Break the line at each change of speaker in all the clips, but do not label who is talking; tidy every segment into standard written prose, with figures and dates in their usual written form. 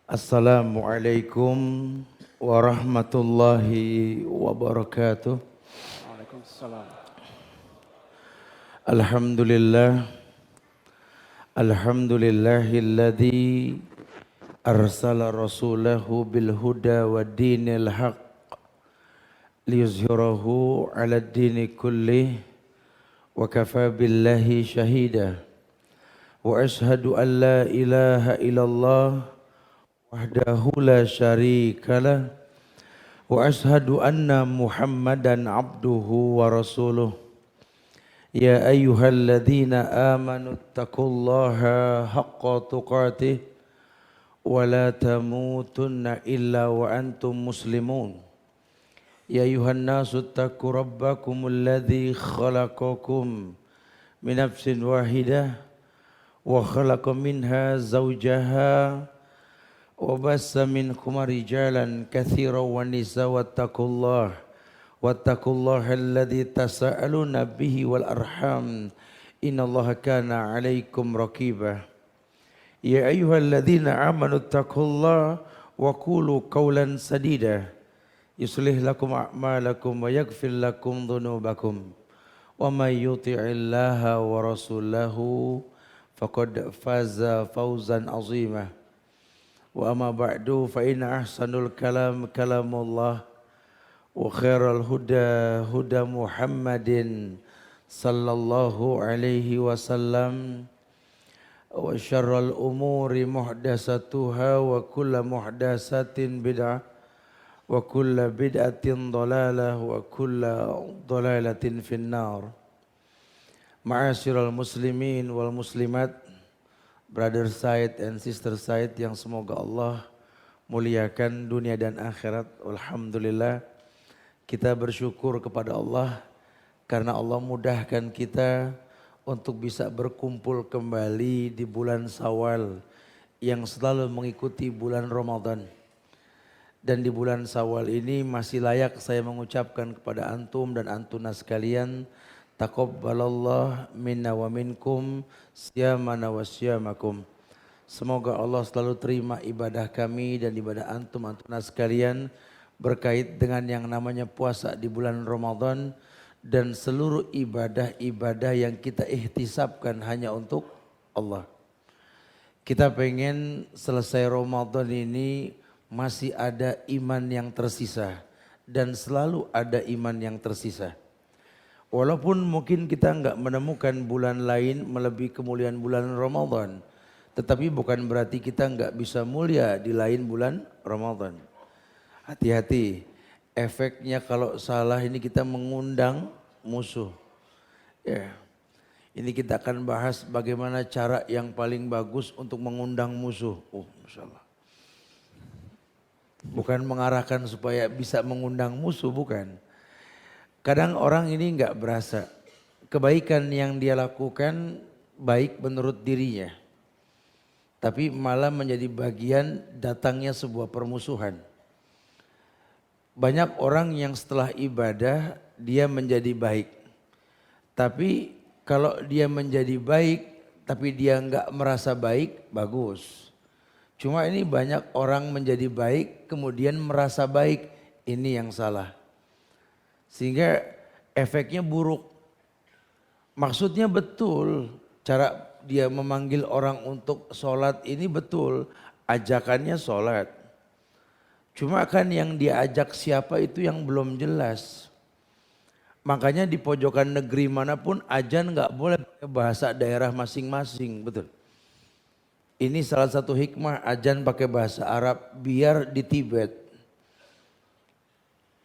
Assalamualaikum warahmatullahi wabarakatuh.
Waalaikumsalam.
Alhamdulillah. Alhamdulillahilladzi arsala rasulahu bil huda wa dinil haq liyuzhirahu ala dini kullih wa kafa billahi syahida. Wa ashhadu an la ilaha illallah wahdahu la syarikalah wa ashhadu anna Muhammadan abduhu wa rasuluh. Ya ayyuhalladzina amanu taqullaha haqqa tuqatih wa la tamutunna illa wa antum muslimun. Ya ayyuhan nasu taqu rabbakumul ladzi khalaqakum min nafsin wahidah wa khalaqa minha zawjaha wa bassa minkum rijalan katsiran wa nisaa wattaqullaha alladzi tasaaluna bihi wal arham innallaha kana 'alaikum raqiba. Ya ayyuhalladzina amanu taqullaha wa qulu qawlan sadida yuslih lakum a'malakum wa yaghfir lakum dhunubakum wa may yuti'illaha wa rasulahu faqad faza fawzan 'azima. Wa amma ba'du fa inna ahsanul kalam kalamullah wa khairal huda huda Muhammadin sallallahu alaihi wasallam wa syarral umuri muhdasatuha wa kullu muhdasatin bid'ah wa kullu bid'atin dhalalah wa kullu dhalalatin finnar. Ma'asyiral muslimin wal muslimat, brother side and sister side yang semoga Allah muliakan dunia dan akhirat. Alhamdulillah kita bersyukur kepada Allah karena Allah mudahkan kita untuk bisa berkumpul kembali di bulan Syawal yang selalu mengikuti bulan Ramadan. Dan di bulan Syawal ini masih layak saya mengucapkan kepada antum dan antuna sekalian, taqabbalallah minna wa minkum siyamana wa siyamakum. Semoga Allah selalu terima ibadah kami dan ibadah antum antuna sekalian berkait dengan yang namanya puasa di bulan Ramadan dan seluruh ibadah-ibadah yang kita ihtisabkan hanya untuk Allah. Kita pengen selesai Ramadan ini masih ada iman yang tersisa dan selalu ada iman yang tersisa. Walaupun mungkin kita enggak menemukan bulan lain melebihi kemuliaan bulan Ramadan, tetapi bukan berarti kita enggak bisa mulia di lain bulan Ramadan. Hati-hati, efeknya kalau salah ini kita mengundang musuh. Ya, ini kita akan bahas bagaimana cara yang paling bagus untuk mengundang musuh. Masya Allah. Bukan mengarahkan supaya bisa mengundang musuh, bukan. Kadang orang ini enggak berasa kebaikan yang dia lakukan baik menurut dirinya. Tapi malah menjadi bagian datangnya sebuah permusuhan. Banyak orang yang setelah ibadah dia menjadi baik. Tapi kalau dia menjadi baik tapi dia enggak merasa baik, bagus. Cuma ini banyak orang menjadi baik kemudian merasa baik, ini yang salah. Sehingga efeknya buruk. Maksudnya betul, cara dia memanggil orang untuk sholat ini betul, ajakannya sholat. Cuma kan yang diajak siapa itu yang belum jelas. Makanya di pojokan negeri manapun azan nggak boleh pakai bahasa daerah masing-masing, betul. Ini salah satu hikmah azan pakai bahasa Arab biar di Tibet.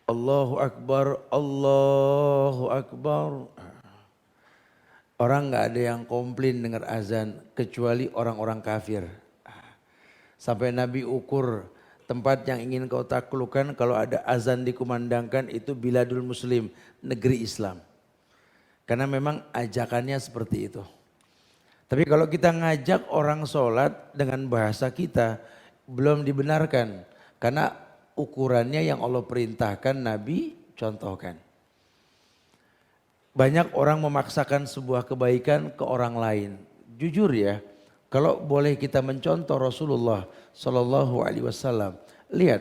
Allahu Akbar, Allahu Akbar. Orang nggak ada yang komplain dengar azan kecuali orang-orang kafir. Sampai Nabi ukur tempat yang ingin kau taklukkan kalau ada azan dikumandangkan itu biladul muslim, negeri Islam. Karena memang ajakannya seperti itu. Tapi kalau kita ngajak orang sholat dengan bahasa kita belum dibenarkan. Karena ukurannya yang Allah perintahkan, Nabi contohkan. Banyak orang memaksakan sebuah kebaikan ke orang lain. Jujur ya, Kalau boleh kita mencontoh Rasulullah Sallallahu Alaihi Wasallam, lihat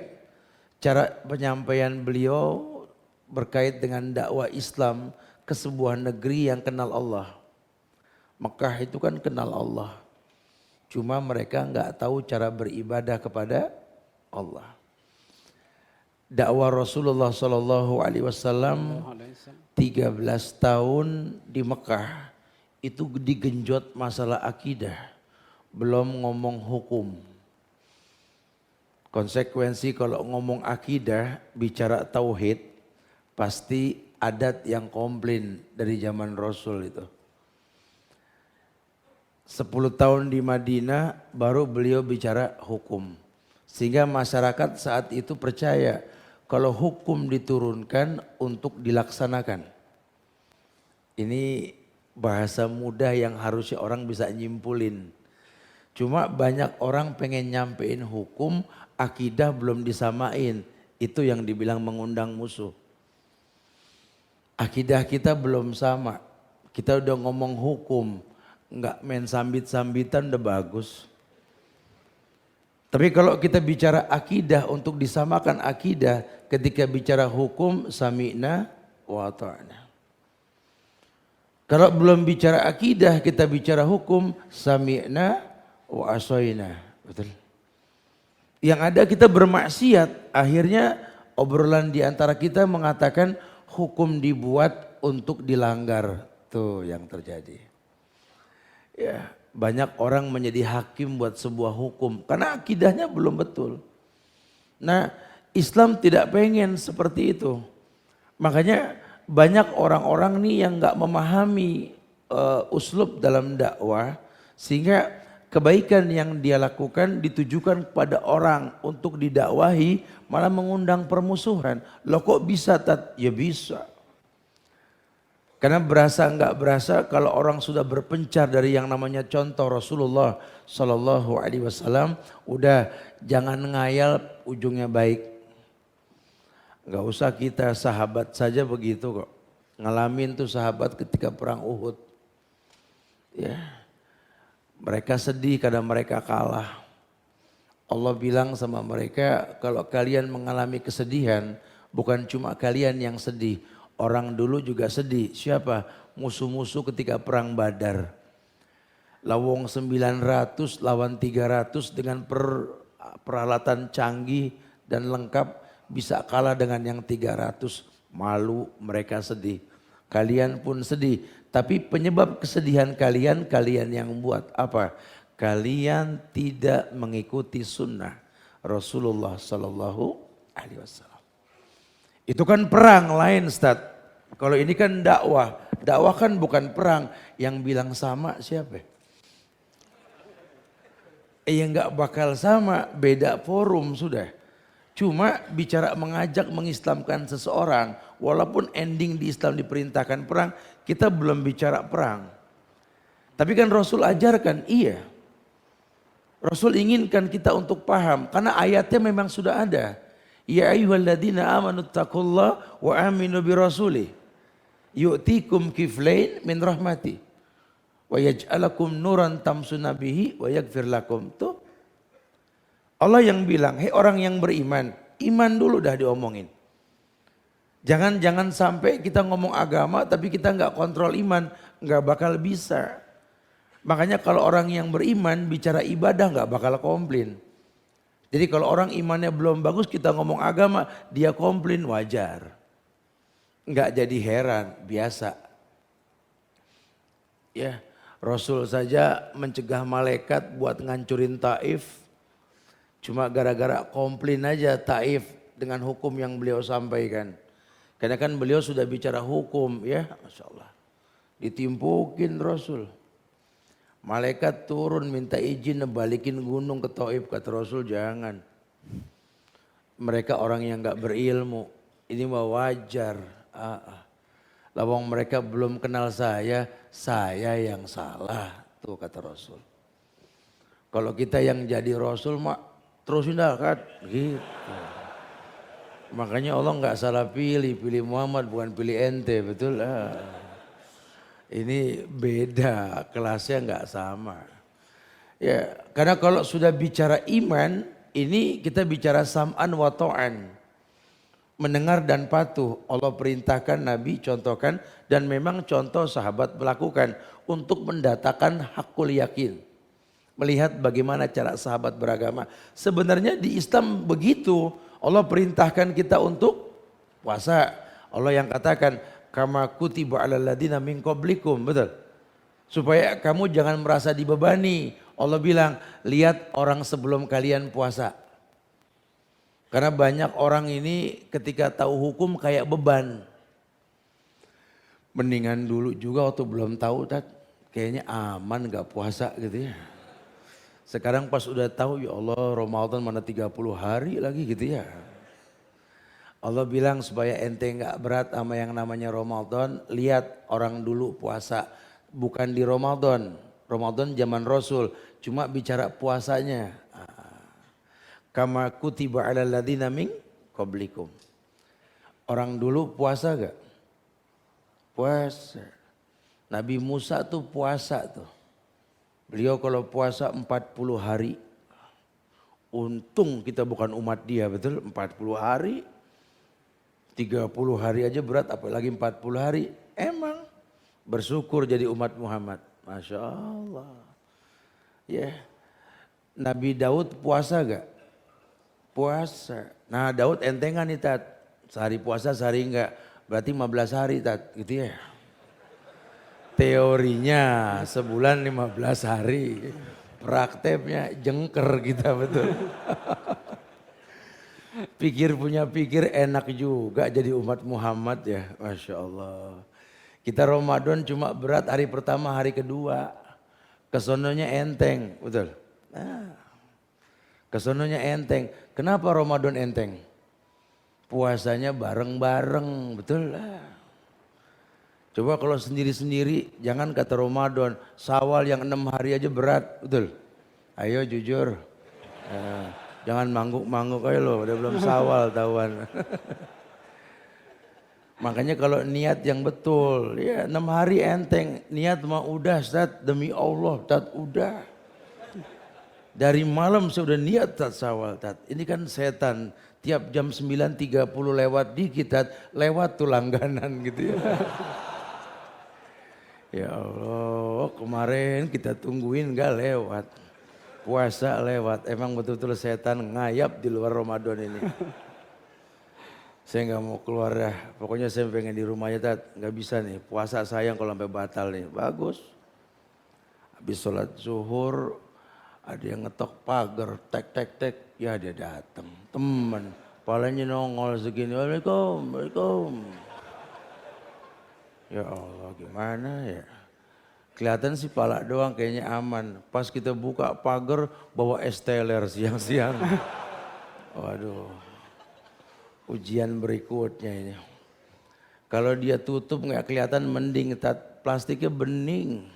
cara penyampaian beliau berkait dengan dakwah Islam ke sebuah negeri yang kenal Allah. Mekah itu kan kenal Allah. Cuma mereka nggak tahu cara beribadah kepada Allah. Dakwah Rasulullah Sallallahu Alaihi Wasallam 13 tahun di Mekah itu digenjot masalah akidah. Belum ngomong hukum. Konsekuensi kalau ngomong akidah, bicara tauhid, pasti adat yang komplain dari zaman Rasul itu. 10 tahun di Madinah baru beliau bicara hukum. Sehingga masyarakat saat itu percaya kalau hukum diturunkan untuk dilaksanakan. Ini bahasa mudah yang harusnya orang bisa nyimpulin. Cuma banyak orang pengen nyampein hukum, akidah belum disamain. Itu yang dibilang mengundang musuh. Akidah kita belum sama. Kita udah ngomong hukum, nggak main sambit-sambitan udah bagus. Tapi kalau kita bicara akidah untuk disamakan akidah, ketika bicara hukum sami'na wa ta'na. Kalau belum bicara akidah, kita bicara hukum sami'na wa asoina. Betul. Yang ada kita bermaksiat, akhirnya obrolan di antara kita mengatakan hukum dibuat untuk dilanggar. Tuh yang terjadi. Ya, banyak orang menjadi hakim buat sebuah hukum karena akidahnya belum betul. Nah, Islam tidak pengen seperti itu. Makanya banyak orang-orang nih yang nggak memahami uslub dalam dakwah sehingga kebaikan yang dia lakukan ditujukan kepada orang untuk didakwahi malah mengundang permusuhan. Loh kok bisa Tat? Ya bisa. Karena berasa enggak berasa kalau orang sudah berpencar dari yang namanya contoh Rasulullah Sallallahu Alaihi Wasallam, udah jangan ngayal ujungnya baik. Enggak usah kita sahabat saja begitu kok. Ngalamin tuh sahabat ketika perang Uhud. Ya. Mereka sedih karena mereka kalah. Allah bilang sama mereka, kalau kalian mengalami kesedihan, bukan cuma kalian yang sedih. Orang dulu juga sedih. Siapa? Musuh-musuh ketika perang Badar. Lawong 900 lawan 300 dengan peralatan canggih dan lengkap bisa kalah dengan yang 300. Malu, mereka sedih. Kalian pun sedih. Tapi penyebab kesedihan kalian, kalian yang buat apa? Kalian tidak mengikuti sunnah Rasulullah Sallallahu Alaihi Wasallam. Itu kan perang lain, Ustaz. Kalau ini kan dakwah. Dakwah kan bukan perang. Yang bilang sama siapa? Ya nggak bakal sama, beda forum sudah. Cuma bicara mengajak mengislamkan seseorang, walaupun ending di Islam diperintahkan perang, kita belum bicara perang. Tapi kan Rasul ajarkan, iya. Rasul inginkan kita untuk paham, karena ayatnya memang sudah ada. Ya ayyuhalladzina amanu taqullaha wa aminu birrasulih. Yu'tikum kiflain min rahmati. Wa yaj'alakum nuran tamsuna bihi wa yaghfir lakum. Tuh. Allah yang bilang, hei orang yang beriman, iman dulu dah diomongin. Jangan sampai kita ngomong agama tapi kita nggak kontrol iman, nggak bakal bisa. Makanya kalau orang yang beriman bicara ibadah nggak bakal komplain. Jadi kalau orang imannya belum bagus kita ngomong agama, dia komplain wajar. Nggak jadi heran, biasa. Ya, Rasul saja mencegah malaikat buat ngancurin Taif. Cuma gara-gara komplain aja Taif dengan hukum yang beliau sampaikan. Karena kan beliau sudah bicara hukum ya, Masya Allah. Ditimpukin Rasul. Malaikat turun minta izin balikin gunung ke Taif, kata Rasul jangan. Mereka orang yang gak berilmu, ini mah wajar. Lawang mereka belum kenal saya yang salah. Tuh kata Rasul. Kalau kita yang jadi Rasul mah terusin dah kan gitu. Makanya Allah nggak salah pilih Muhammad bukan pilih ente, betul. Ini beda, kelasnya nggak sama. Ya, karena kalau sudah bicara iman, ini kita bicara sam'an wa ta'an. Mendengar dan patuh. Allah perintahkan, Nabi contohkan, dan memang contoh sahabat melakukan untuk mendatangkan hakul yakin. Melihat bagaimana cara sahabat beragama. Sebenarnya di Islam begitu. Allah perintahkan kita untuk puasa. Allah yang katakan, kama kutiba alal ladina min qablikum, betul? Supaya kamu jangan merasa dibebani. Allah bilang, lihat orang sebelum kalian puasa. Karena banyak orang ini ketika tahu hukum kayak beban. Mendingan dulu juga waktu belum tahu, kayaknya aman gak puasa gitu ya. Sekarang pas udah tahu, ya Allah Ramadan mana 30 hari lagi gitu ya. Allah bilang supaya ente gak berat sama yang namanya Ramadan, lihat orang dulu puasa. Bukan di Ramadan, Ramadan zaman Rasul, cuma bicara puasanya. Kama kutiba alal ladina min qablikum. Orang dulu puasa gak? Puasa. Nabi Musa tuh puasa tuh. Beliau kalau puasa 40 hari. Untung kita bukan umat dia, betul? 40 hari. 30 hari aja berat, apalagi 40 hari. Emang bersyukur jadi umat Muhammad. Masya Allah. Ya. Nabi Daud puasa gak? Puasa. Nah Daud entengan nih tat. Sehari puasa sehari enggak. Berarti 15 hari tat. Gitu ya. Teorinya sebulan 15 hari. Prakteknya jengker kita betul. Pikir punya pikir enak juga jadi umat Muhammad ya. Masya Allah. Kita Ramadan cuma berat hari pertama, hari kedua. Kesononya enteng, betul. Nah, kesononya enteng. Kenapa Ramadan enteng? Puasanya bareng-bareng, betul lah. Coba kalau sendiri-sendiri, jangan kata Ramadan, Syawal yang 6 hari aja berat, betul. Ayo jujur. Jangan mangguk-mangguk aja loh, udah belum Syawal tahuan. Makanya kalau niat yang betul, ya 6 hari enteng, niat mah udah Ustaz, demi Allah Ustaz udah. Dari malam sudah niat Ustaz Syawal Ustaz. Ini kan setan, tiap jam 9.30 lewat dikit Ustaz, lewat tuh langganan gitu ya. Ya Allah, kemarin kita tungguin gak lewat. Puasa lewat, emang betul-betul setan ngayap di luar Ramadan ini. Saya nggak mau keluar dah, pokoknya saya pengen di rumah aja tat, nggak bisa nih, puasa sayang kalau sampai batal nih, bagus. Habis sholat zuhur, ada yang ngetok pagar, tek, ya dia datang, teman, palanya nongol segini, Waalaikumsalam, Waalaikumsalam. Ya Allah gimana ya, kelihatan sih pala doang kayaknya aman, pas kita buka pagar bawa es teler siang-siang, waduh. Ujian berikutnya ini. Kalau dia tutup nggak kelihatan mending, plastiknya bening.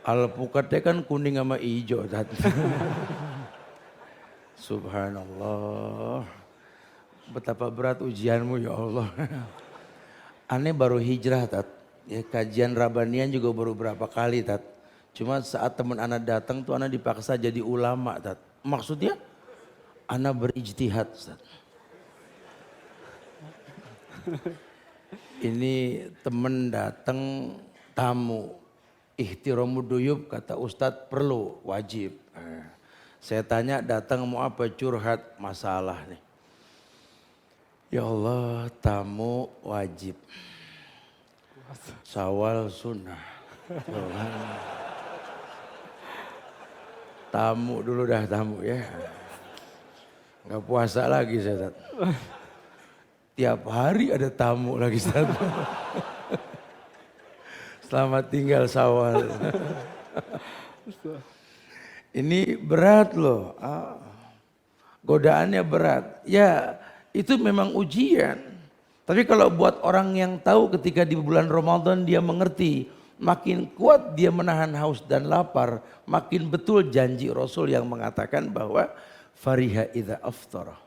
Alpukatnya kan kuning sama hijau. Subhanallah. Betapa berat ujianmu ya Allah. Aneh baru hijrah tat. Ya, kajian Rabanian juga baru berapa kali tat. Cuma saat teman anak datang tuh anak dipaksa jadi ulama tat. Maksudnya? Ana berijtihad Ustaz. Ini temen datang tamu. Ihtiramu duyub kata Ustadz perlu, wajib. Saya tanya datang mau apa, curhat masalah nih. Ya Allah tamu wajib. Syawal sunnah. Tamu dulu dah tamu ya. Nggak puasa lagi Ustaz. Tiap hari ada tamu lagi Ustaz. Selamat tinggal Syawal. Ini berat loh. Godaannya berat. Ya itu memang ujian. Tapi kalau buat orang yang tahu ketika di bulan Ramadan dia mengerti. Makin kuat dia menahan haus dan lapar. Makin betul janji Rasul yang mengatakan bahwa fariha idza aftara.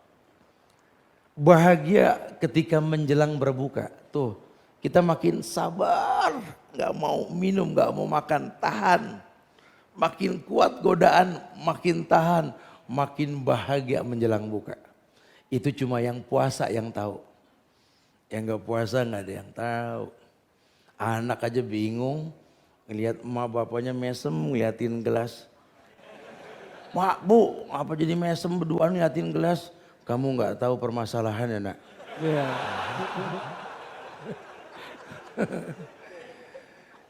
Bahagia ketika menjelang berbuka. Tuh, kita makin sabar, nggak mau minum, nggak mau makan, tahan. makin kuat godaan, makin tahan, makin bahagia menjelang buka. Itu cuma yang puasa yang tahu. Yang gak puasa gak ada yang tahu. Anak aja bingung, ngelihat emak bapaknya mesem ngeliatin gelas. Mak, Bu, apa jadi mesem berduaan ngeliatin gelas? Kamu gak tahu permasalahannya, Nak.
Iya.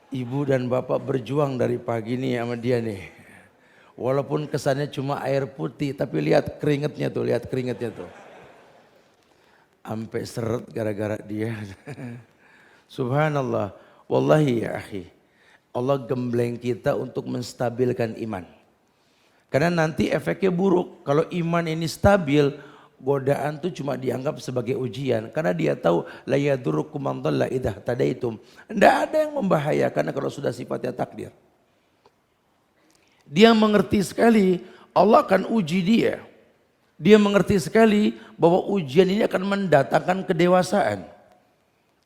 Ibu dan bapak berjuang dari pagi nih sama dia nih. Walaupun kesannya cuma air putih, tapi lihat keringetnya tuh, lihat keringetnya tuh. Sampai seret gara-gara dia. Subhanallah, wallahi ya akhi. Allah gembleng kita untuk menstabilkan iman. Karena nanti efeknya buruk. Kalau iman ini stabil, godaan tuh cuma dianggap sebagai ujian. Karena dia tahu la yadurrukum man dhalla idza tadaitum. Enggak ada yang membahayakan kalau sudah sifatnya takdir. Dia mengerti sekali Allah akan uji dia. Dia mengerti sekali bahwa ujian ini akan mendatangkan kedewasaan.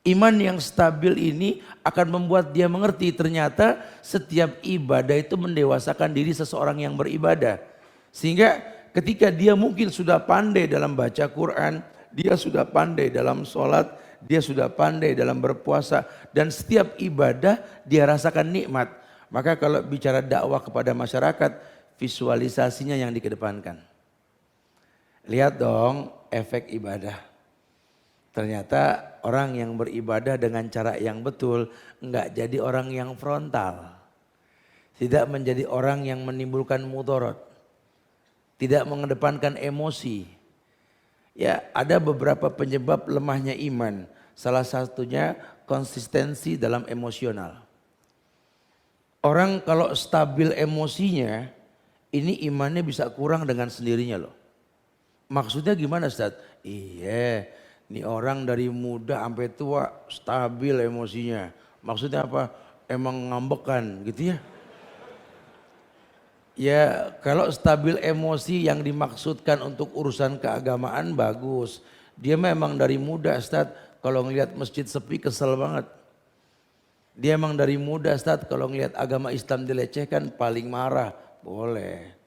Iman yang stabil ini akan membuat dia mengerti ternyata setiap ibadah itu mendewasakan diri seseorang yang beribadah. Sehingga ketika dia mungkin sudah pandai dalam baca Quran, dia sudah pandai dalam sholat, dia sudah pandai dalam berpuasa. Dan setiap ibadah dia rasakan nikmat. Maka kalau bicara dakwah kepada masyarakat, visualisasinya yang dikedepankan. Lihat dong efek ibadah. Ternyata orang yang beribadah dengan cara yang betul enggak jadi orang yang frontal. Tidak menjadi orang yang menimbulkan mudarat. Tidak mengedepankan emosi. Ya, ada beberapa penyebab lemahnya iman. Salah satunya konsistensi dalam emosional. Orang kalau stabil emosinya, ini imannya bisa kurang dengan sendirinya loh. Maksudnya gimana Ustaz? Iya, ini orang dari muda sampai tua stabil emosinya. Maksudnya apa? Emang ngambekan gitu ya? Ya kalau stabil emosi yang dimaksudkan untuk urusan keagamaan bagus. Dia memang dari muda Ustaz, kalau ngelihat masjid sepi kesel banget. Dia memang dari muda Ustaz, kalau ngelihat agama Islam dilecehkan paling marah. Boleh.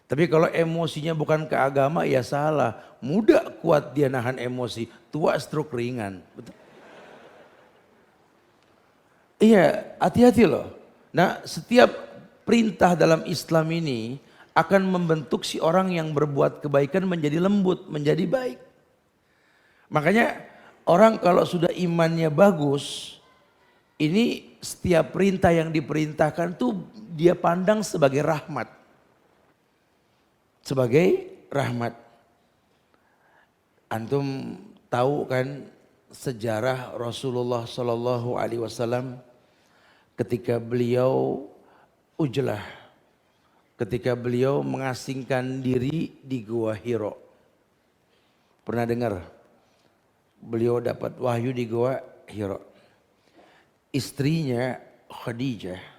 Tapi kalau emosinya bukan ke agama ya salah. Muda kuat dia nahan emosi, tua stroke ringan. Betul? Iya, hati-hati loh. Nah, setiap perintah dalam Islam ini akan membentuk si orang yang berbuat kebaikan menjadi lembut, menjadi baik. Makanya orang kalau sudah imannya bagus, ini setiap perintah yang diperintahkan tuh dia pandang sebagai rahmat. Sebagai rahmat. Antum tahu kan sejarah Rasulullah Sallallahu Alaihi Wasallam ketika beliau ujlah, ketika beliau mengasingkan diri di Gua Hiro. Pernah dengar? Beliau dapat wahyu di Gua Hiro. Istrinya Khadijah.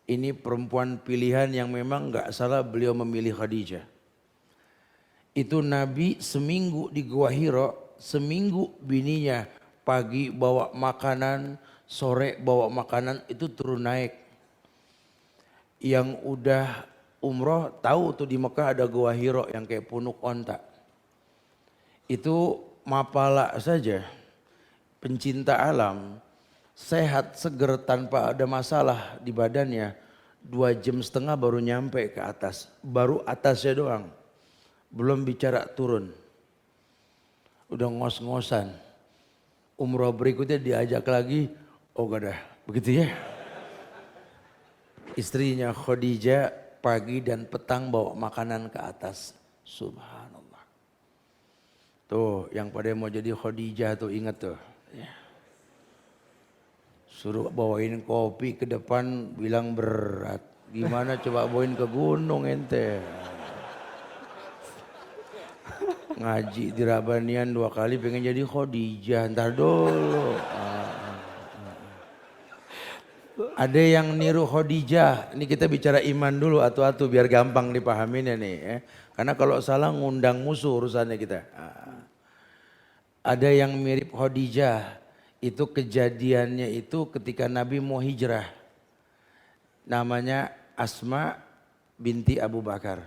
Ini perempuan pilihan yang memang gak salah beliau memilih Khadijah. Itu Nabi seminggu di Gua Hiro, seminggu bininya pagi bawa makanan, sore bawa makanan itu turun naik. Yang udah umroh tahu tuh di Mekah ada Gua Hiro yang kayak punuk onta. Itu mapala saja, pencinta alam. Sehat, seger tanpa ada masalah di badannya. 2,5 jam baru nyampe ke atas. Baru atasnya doang. Belum bicara turun. Udah ngos-ngosan. Umroh berikutnya diajak lagi. Oh gak dah. Begitu ya. Istrinya Khadijah pagi dan petang bawa makanan ke atas. Subhanallah. Tuh yang pada mau jadi Khadijah tuh ingat tuh. Ya. Suruh bawain kopi ke depan bilang berat. Gimana coba bawain ke gunung ente. Ngaji di Rabanian 2 kali pengen jadi Khadijah. Ntar dulu. Ada yang niru Khadijah. Ini kita bicara iman dulu atu-atu biar gampang dipahaminnya nih. Ya. Karena kalau salah ngundang musuh urusannya kita. Ada yang mirip Khadijah. Itu kejadiannya itu ketika Nabi mau hijrah. Namanya Asma binti Abu Bakar.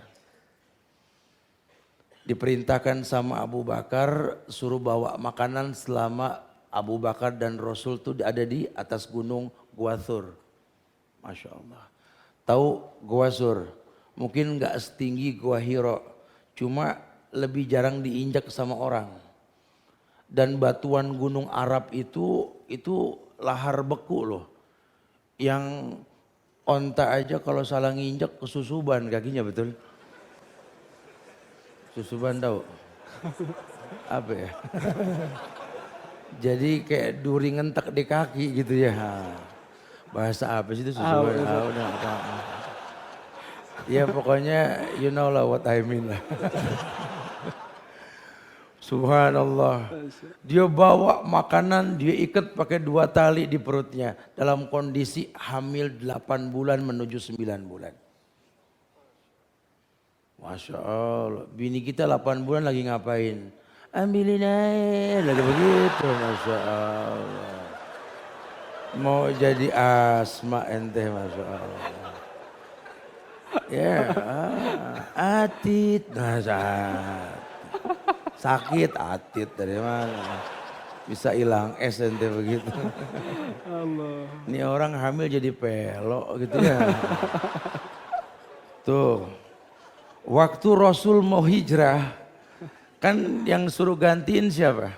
Diperintahkan sama Abu Bakar suruh bawa makanan selama Abu Bakar dan Rasul itu ada di atas gunung Gua Thur. Masya Allah. Tahu Gua Thur? Mungkin nggak setinggi Gua Hiro. Cuma lebih jarang diinjak sama orang. Dan batuan gunung Arab itu lahar beku loh. Yang onta aja kalau salah nginjak kesusuban kakinya, betul? Susuban tahu? Apa ya? Jadi kayak duri ngentek di kaki gitu ya. Bahasa apa sih itu susuban? Ya pokoknya you know lah what I mean lah. Subhanallah. Dia bawa makanan, dia ikat pakai 2 tali di perutnya. Dalam kondisi hamil 8 bulan menuju 9 bulan. Masya Allah. Bini kita 8 bulan lagi ngapain? Ambilin air. Lagi begitu. Masya Allah. Mau jadi Asma ente, Masya Allah. Ya, Atit. Sakit Atit dari mana? Bisa hilang es ente begitu.
Allah.
Ini orang hamil jadi pelok gitu ya. Tuh. Waktu Rasul mau hijrah, kan yang suruh gantiin siapa?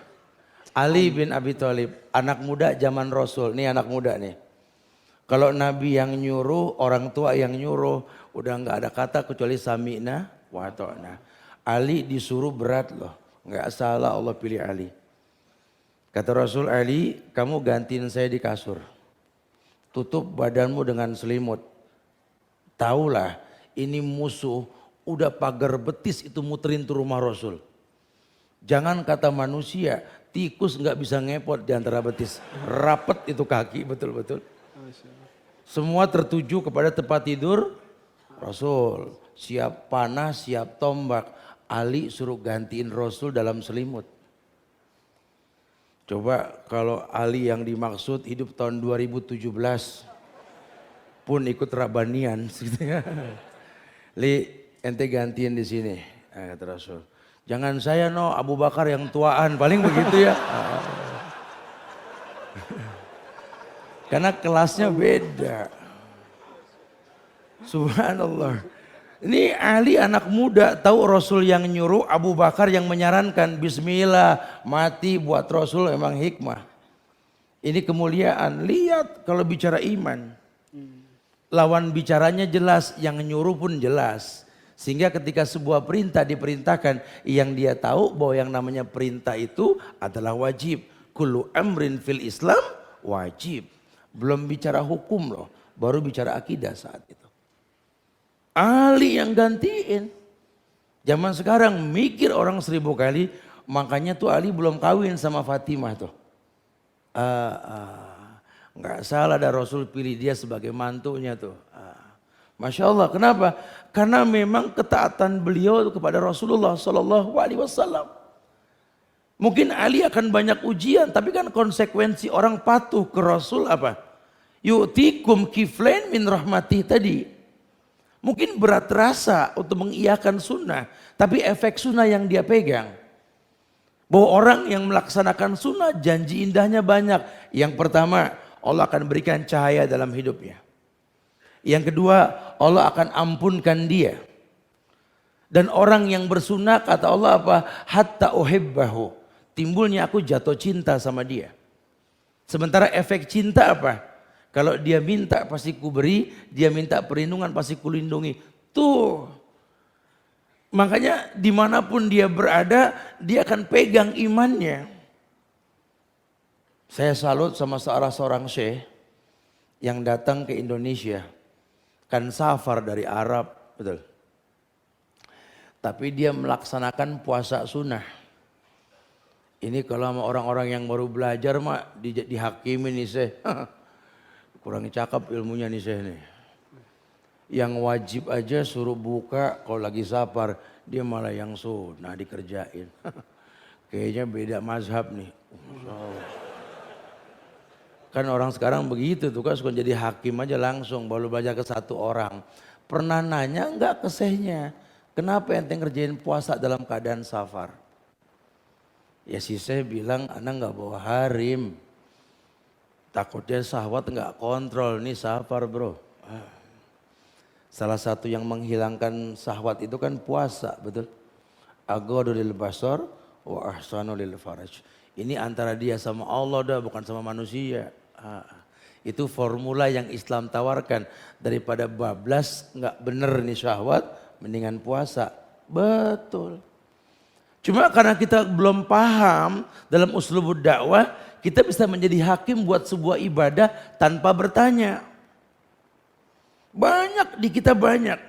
Ali bin Abi Thalib, anak muda zaman Rasul. Nih anak muda nih. Kalau Nabi yang nyuruh, orang tua yang nyuruh, udah nggak ada kata kecuali sami'na wa ta'na. Ali disuruh berat loh, nggak salah Allah pilih Ali. Kata Rasul, Ali, kamu gantiin saya di kasur. Tutup badanmu dengan selimut. Taulah ini musuh. Udah pagar betis itu muterin tuh rumah Rasul. Jangan kata manusia, tikus nggak bisa ngepot di antara betis. Rapet itu kaki betul-betul. Semua tertuju kepada tempat tidur Rasul. Siap panah, siap tombak. Ali suruh gantiin Rasul dalam selimut. Coba kalau Ali yang dimaksud hidup tahun 2017 pun ikut Rabanian. Li, ente gantiin di sini, kata Rasul. Jangan saya no, Abu Bakar yang tuaan, paling begitu ya. Karena kelasnya beda. Subhanallah. Ini Ali anak muda, tahu Rasul yang nyuruh, Abu Bakar yang menyarankan. Bismillah, mati buat Rasul memang hikmah. Ini kemuliaan, lihat kalau bicara iman. Lawan bicaranya jelas, yang nyuruh pun jelas. Sehingga ketika sebuah perintah diperintahkan, yang dia tahu bahwa yang namanya perintah itu adalah wajib. Kullu amrin fil Islam wajib. Belum bicara hukum loh, baru bicara akidah saat itu. Ali yang gantiin. Zaman sekarang mikir orang 1000 kali, makanya tuh Ali belum kawin sama Fatimah tuh. Nggak salah ada Rasul pilih dia sebagai mantunya tuh. Masya Allah, kenapa? Karena memang ketaatan beliau kepada Rasulullah Sallallahu Alaihi Wasallam. Mungkin Ali akan banyak ujian, tapi kan konsekuensi orang patuh ke Rasul apa? Yu'tikum kiflain min rahmatih tadi. Mungkin berat rasa untuk mengiyakan sunnah, tapi efek sunnah yang dia pegang. Bahwa orang yang melaksanakan sunnah janji indahnya banyak. Yang pertama, Allah akan berikan cahaya dalam hidupnya. Yang kedua, Allah akan ampunkan dia. Dan orang yang bersunnah kata Allah apa? Hatta uhibbahu. Timbulnya aku jatuh cinta sama dia. Sementara efek cinta apa? Kalau dia minta pasti ku beri, dia minta perlindungan pasti ku lindungi. Tuh. Makanya dimanapun dia berada, dia akan pegang imannya. Saya salut sama seorang syekh yang datang ke Indonesia. Kan safar dari Arab, betul. Tapi dia melaksanakan puasa sunnah. Ini kalau sama orang-orang yang baru belajar mah dihakimi nih syekh. Kurang cakep ilmunya nih syekh nih. Yang wajib aja suruh buka kalau lagi safar, dia malah yang sunnah dikerjain. Kayaknya beda mazhab nih. Kan orang sekarang begitu tuh kan, suka jadi hakim aja langsung, baru belajar ke satu orang. Pernah nanya enggak ke sehnya, kenapa ente ngerjain puasa dalam keadaan safar? Ya si saya bilang, anak nggak bawa harim. Takutnya syahwat nggak kontrol, nih safar bro. Salah satu yang menghilangkan syahwat itu kan puasa, betul? Aghaddu lil basar wa ahsanu lil faraj. Ini antara dia sama Allah dah, bukan sama manusia. Itu formula yang Islam tawarkan. Daripada bablas nggak bener nih syahwat, mendingan puasa. Betul. Cuma karena kita belum paham dalam uslubud dakwah, kita bisa menjadi hakim buat sebuah ibadah tanpa bertanya. Banyak di kita banyak.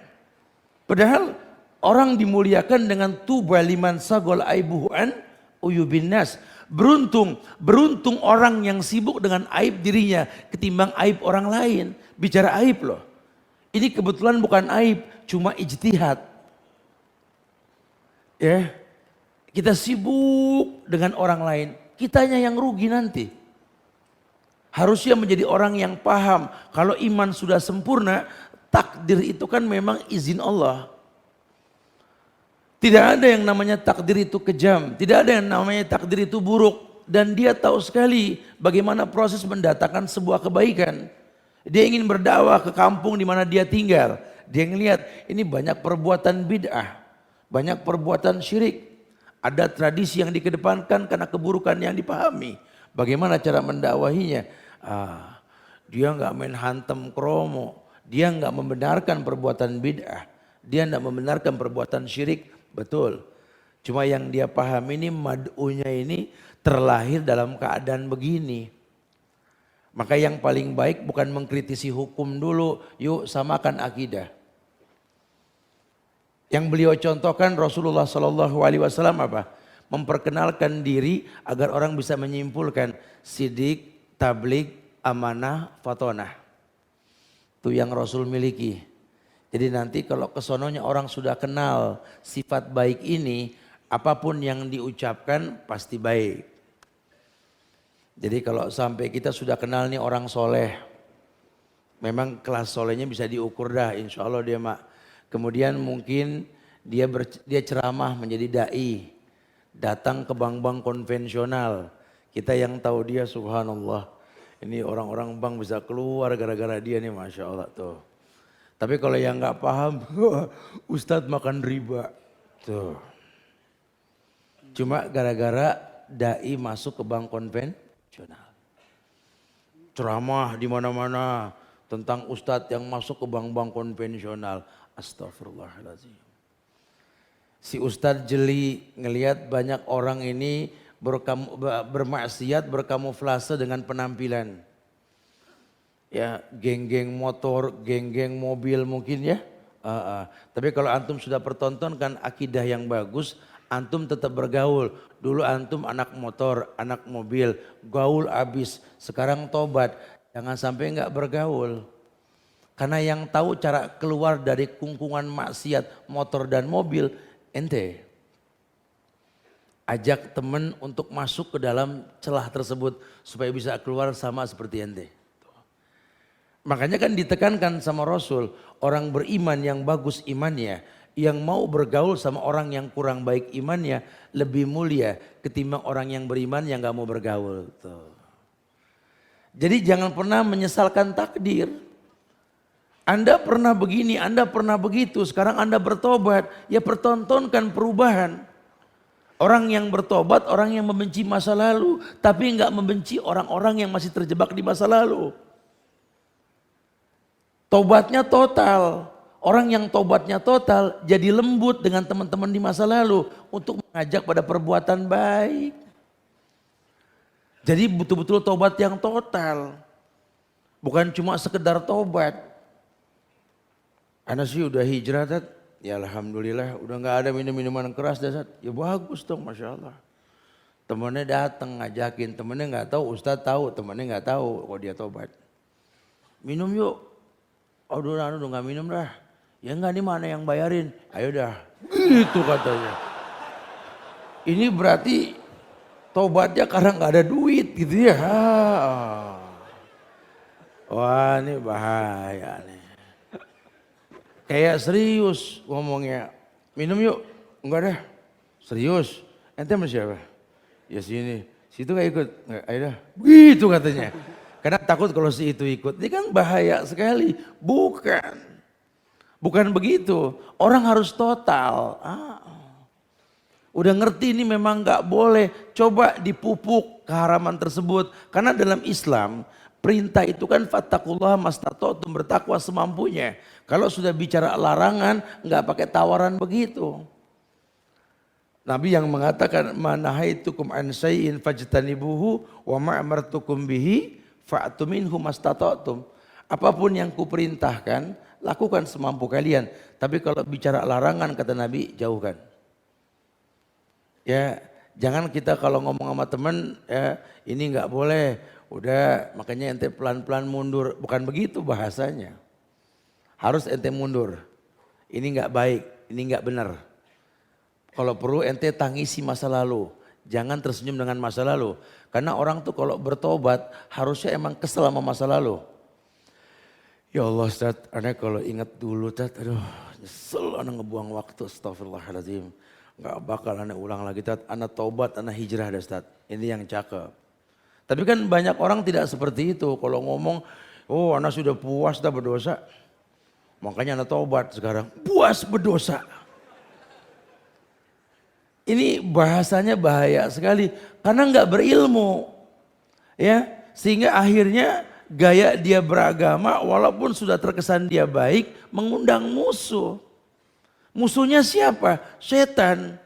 Padahal orang dimuliakan dengan tuba liman sagol aibuhu an uyubin nas. Beruntung orang yang sibuk dengan aib dirinya ketimbang aib orang lain. Bicara aib loh. Ini kebetulan bukan aib, cuma ijtihad. Ya. Kita sibuk dengan orang lain, kitanya yang rugi nanti. Harusnya menjadi orang yang paham kalau iman sudah sempurna, takdir itu kan memang izin Allah. Tidak ada yang namanya takdir itu kejam, tidak ada yang namanya takdir itu buruk. Dan dia tahu sekali bagaimana proses mendatangkan sebuah kebaikan. Dia ingin berdakwah ke kampung di mana dia tinggal. Dia ngelihat ini banyak perbuatan bid'ah, banyak perbuatan syirik. Ada tradisi yang dikedepankan karena keburukan yang dipahami. Bagaimana cara mendakwahinya? Dia nggak main hantem kromo. Dia nggak membenarkan perbuatan bid'ah. Dia nggak membenarkan perbuatan syirik. Betul. Cuma yang dia pahami ini mad'unya ini terlahir dalam keadaan begini. Maka yang paling baik bukan mengkritisi hukum dulu. Yuk samakan akidah. Yang beliau contohkan Rasulullah SAW apa? Memperkenalkan diri agar orang bisa menyimpulkan sidik, tablik, amanah, fatonah. Itu yang Rasul miliki. Jadi nanti kalau kesononya orang sudah kenal sifat baik ini, apapun yang diucapkan pasti baik. Jadi kalau sampai kita sudah kenal nih orang soleh, memang kelas solehnya bisa diukur dah, insya Allah dia mak. Kemudian mungkin dia ceramah menjadi dai, datang ke bank-bank konvensional. Kita yang tahu dia subhanallah, ini orang-orang bank bisa keluar gara-gara dia nih masya Allah tuh. Tapi kalau yang nggak paham, Ustadz makan riba tuh. Cuma gara-gara dai masuk ke bank konvensional, ceramah di mana-mana tentang Ustadz yang masuk ke bank-bank konvensional. Astagfirullahaladzim. Si Ustadz jeli ngelihat banyak orang ini bermaksiat berkamuflase dengan penampilan. Ya geng-geng motor, geng-geng mobil mungkin ya. Tapi kalau antum sudah pertontonkan akidah yang bagus, antum tetap bergaul. Dulu antum anak motor, anak mobil, gaul abis. Sekarang tobat, jangan sampai nggak bergaul. Karena yang tahu cara keluar dari kungkungan maksiat motor dan mobil, ente. Ajak teman untuk masuk ke dalam celah tersebut supaya bisa keluar sama seperti ente. Makanya kan ditekankan sama Rasul, orang beriman yang bagus imannya, yang mau bergaul sama orang yang kurang baik imannya lebih mulia ketimbang orang yang beriman yang gak mau bergaul. Tuh. Jadi jangan pernah menyesalkan takdir. Anda pernah begini, Anda pernah begitu, sekarang Anda bertobat, ya pertontonkan perubahan. Orang yang bertobat, orang yang membenci masa lalu, tapi enggak membenci orang-orang yang masih terjebak di masa lalu. Tobatnya total, orang yang tobatnya total jadi lembut dengan teman-teman di masa lalu untuk mengajak pada perbuatan baik. Jadi betul-betul tobat yang total, bukan cuma sekedar tobat. Anak sih udah hijrah, Tat. Ya alhamdulillah udah gak ada minum-minuman keras Tat. Ya bagus dong Masya Allah. Temennya datang ngajakin, temennya gak tahu, Ustadz tahu, temennya gak tahu kok dia tobat. Minum yuk. Aduh gak minum dah. Ya enggak, nih mana yang bayarin. Ayo dah. Gitu katanya. Ini berarti tobatnya karena gak ada duit gitu ya. Wah ini bahaya nih. Kayak serius ngomongnya. Minum yuk. Enggak dah. Serius. Ente sama siapa? Ya sini. Situ gak ikut. Enggak, ayo dah. Begitu katanya. Karena takut kalau si itu ikut. Ini kan bahaya sekali. Bukan. Bukan begitu. Orang harus total. Udah ngerti ini memang gak boleh. Coba dipupuk keharaman tersebut. Karena dalam Islam perintah itu kan fattaqullaha mastata'tum, bertakwa semampunya. Kalau sudah bicara larangan gak pakai tawaran begitu. Nabi yang mengatakan manahaitukum an syai'in fajtanibuhu wa ma amartukum bihi fa'tu minhu mastata'tum. Apapun yang kuperintahkan lakukan semampu kalian. Tapi kalau bicara larangan kata Nabi jauhkan. Ya, jangan kita kalau ngomong sama teman ya ini nggak boleh. Udah makanya ente pelan-pelan mundur. Bukan begitu bahasanya. Harus ente mundur. Ini nggak baik, ini nggak benar. Kalau perlu ente tangisi masa lalu. Jangan tersenyum dengan masa lalu. Karena orang tuh kalau bertobat harusnya emang kesel sama masa lalu. Ya Allah Ustaz, aneh kalau ingat dulu Ustaz, aduh nyesel aneh ngebuang waktu, astagfirullahaladzim. Gak bakal aneh ulang lagi Ustaz, aneh tobat, aneh hijrah dah Ustaz. Ini yang cakep. Tapi kan banyak orang tidak seperti itu. Kalau ngomong, oh aneh sudah puas dah berdosa. Makanya aneh tobat sekarang, puas berdosa. Ini bahasanya bahaya sekali karena nggak berilmu, ya sehingga akhirnya gaya dia beragama walaupun sudah terkesan dia baik mengundang musuh. Musuhnya siapa? Setan.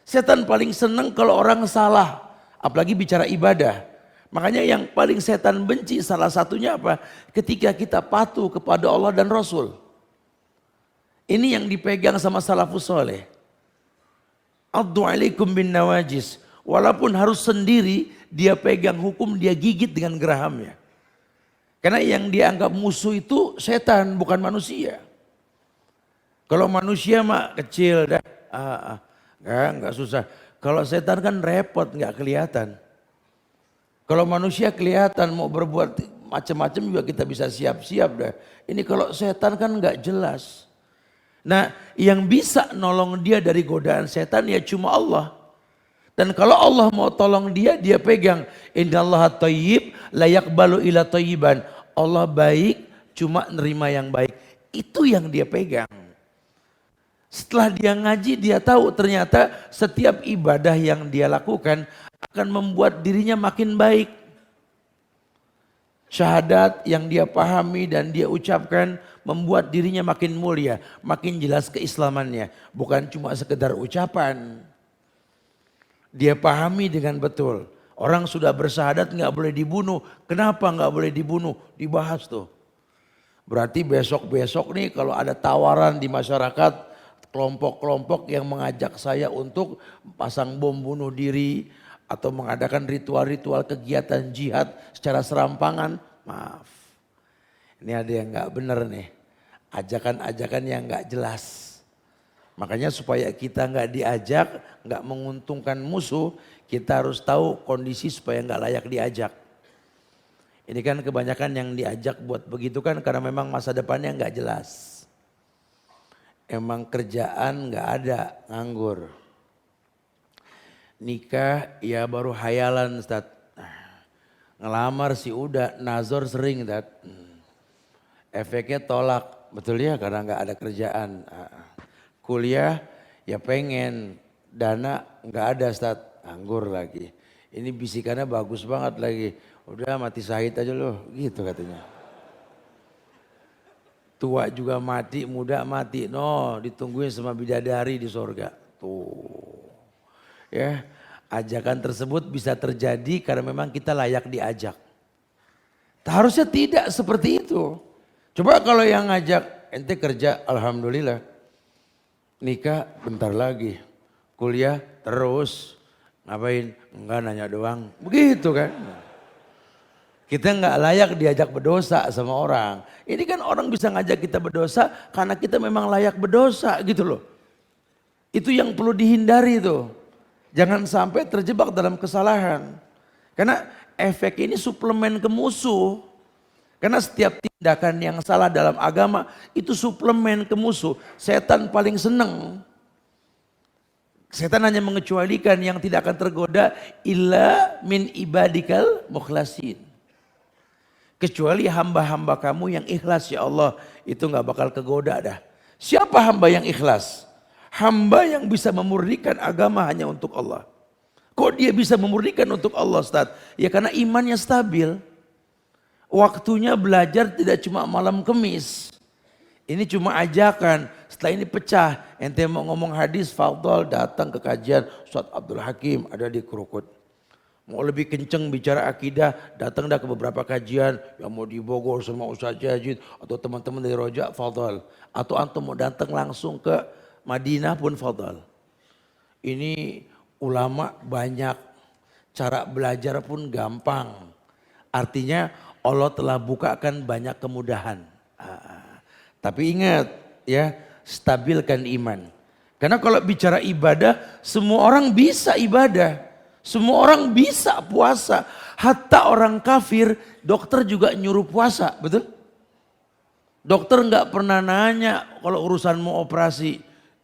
Setan paling senang kalau orang salah, apalagi bicara ibadah. Makanya yang paling setan benci salah satunya apa? Ketika kita patuh kepada Allah dan Rasul. Ini yang dipegang sama salafus soleh. Addu alaikum bin nawajis. Walaupun harus sendiri, dia pegang hukum, dia gigit dengan gerahamnya. Karena yang dianggap musuh itu setan, bukan manusia. Kalau manusia mah kecil dah, enggak susah. Kalau setan kan repot, enggak kelihatan. Kalau manusia kelihatan mau berbuat macam-macam juga kita bisa siap-siap dah. Ini kalau setan kan enggak jelas. Nah yang bisa nolong dia dari godaan setan ya cuma Allah. Dan kalau Allah mau tolong dia, dia pegang. Innallaha thayyib la yaqbalu illa thayyiban. Allah baik, cuma nerima yang baik. Itu yang dia pegang. Setelah dia ngaji, dia tahu ternyata setiap ibadah yang dia lakukan akan membuat dirinya makin baik. Syahadat yang dia pahami dan dia ucapkan membuat dirinya makin mulia, makin jelas keislamannya. Bukan cuma sekedar ucapan. Dia pahami dengan betul. Orang sudah bersyahadat nggak boleh dibunuh. Kenapa nggak boleh dibunuh? Dibahas tuh. Berarti besok-besok nih kalau ada tawaran di masyarakat, kelompok-kelompok yang mengajak saya untuk pasang bom bunuh diri, atau mengadakan ritual-ritual kegiatan jihad secara serampangan, maaf. Ini ada yang gak benar nih, ajakan-ajakan yang gak jelas. Makanya supaya kita gak diajak, gak menguntungkan musuh, kita harus tahu kondisi supaya gak layak diajak. Ini kan kebanyakan yang diajak buat begitu kan karena memang masa depannya gak jelas. Emang kerjaan gak ada, nganggur. Nikah ya baru hayalan Ustaz. Ngelamar sih udah, nazar sering Ustaz. Efeknya tolak, betul ya karena nggak ada kerjaan. Kuliah ya pengen, dana nggak ada Ustaz, nganggur lagi. Ini bisikannya bagus banget lagi. Udah mati syahid aja loh, gitu katanya. Tua juga mati, muda mati. No, ditungguin sama bidadari di sorga. Tuh. Ya, ajakan tersebut bisa terjadi karena memang kita layak diajak. Harusnya tidak seperti itu. Coba kalau yang ngajak, ente kerja alhamdulillah. Nikah bentar lagi. Kuliah terus. Ngapain? Enggak, nanya doang. Begitu kan. Kita nggak layak diajak berdosa sama orang. Ini kan orang bisa ngajak kita berdosa karena kita memang layak berdosa gitu loh. Itu yang perlu dihindari tuh. Jangan sampai terjebak dalam kesalahan. Karena efek ini suplemen ke musuh. Karena setiap tindakan yang salah dalam agama itu suplemen ke musuh. Setan paling seneng. Setan hanya mengecualikan yang tidak akan tergoda illa min ibadikal mukhlasin. Kecuali hamba-hamba kamu yang ikhlas ya Allah, itu nggak bakal kegoda dah. Siapa hamba yang ikhlas? Hamba yang bisa memurnikan agama hanya untuk Allah. Kok dia bisa memurnikan untuk Allah, Ustaz? Ya karena imannya stabil. Waktunya belajar tidak cuma malam Kemis. Ini cuma ajakan. Setelah ini pecah. Ente mau ngomong hadis, fadhal datang ke kajian Ustaz Abdul Hakim ada di Krukut. Mau lebih kenceng bicara akidah, datang dah ke beberapa kajian. Yang mau di Bogor sama Ustaz Jajid atau teman-teman dari Rojak, fadhal. Atau antum mau datang langsung ke Madinah pun fadhal. Ini ulama banyak, cara belajar pun gampang. Artinya Allah telah bukakan banyak kemudahan. Tapi ingat ya, stabilkan iman. Karena kalau bicara ibadah, semua orang bisa ibadah. Semua orang bisa puasa. Hatta orang kafir, dokter juga nyuruh puasa, betul? Dokter nggak pernah nanya kalau urusan mau operasi.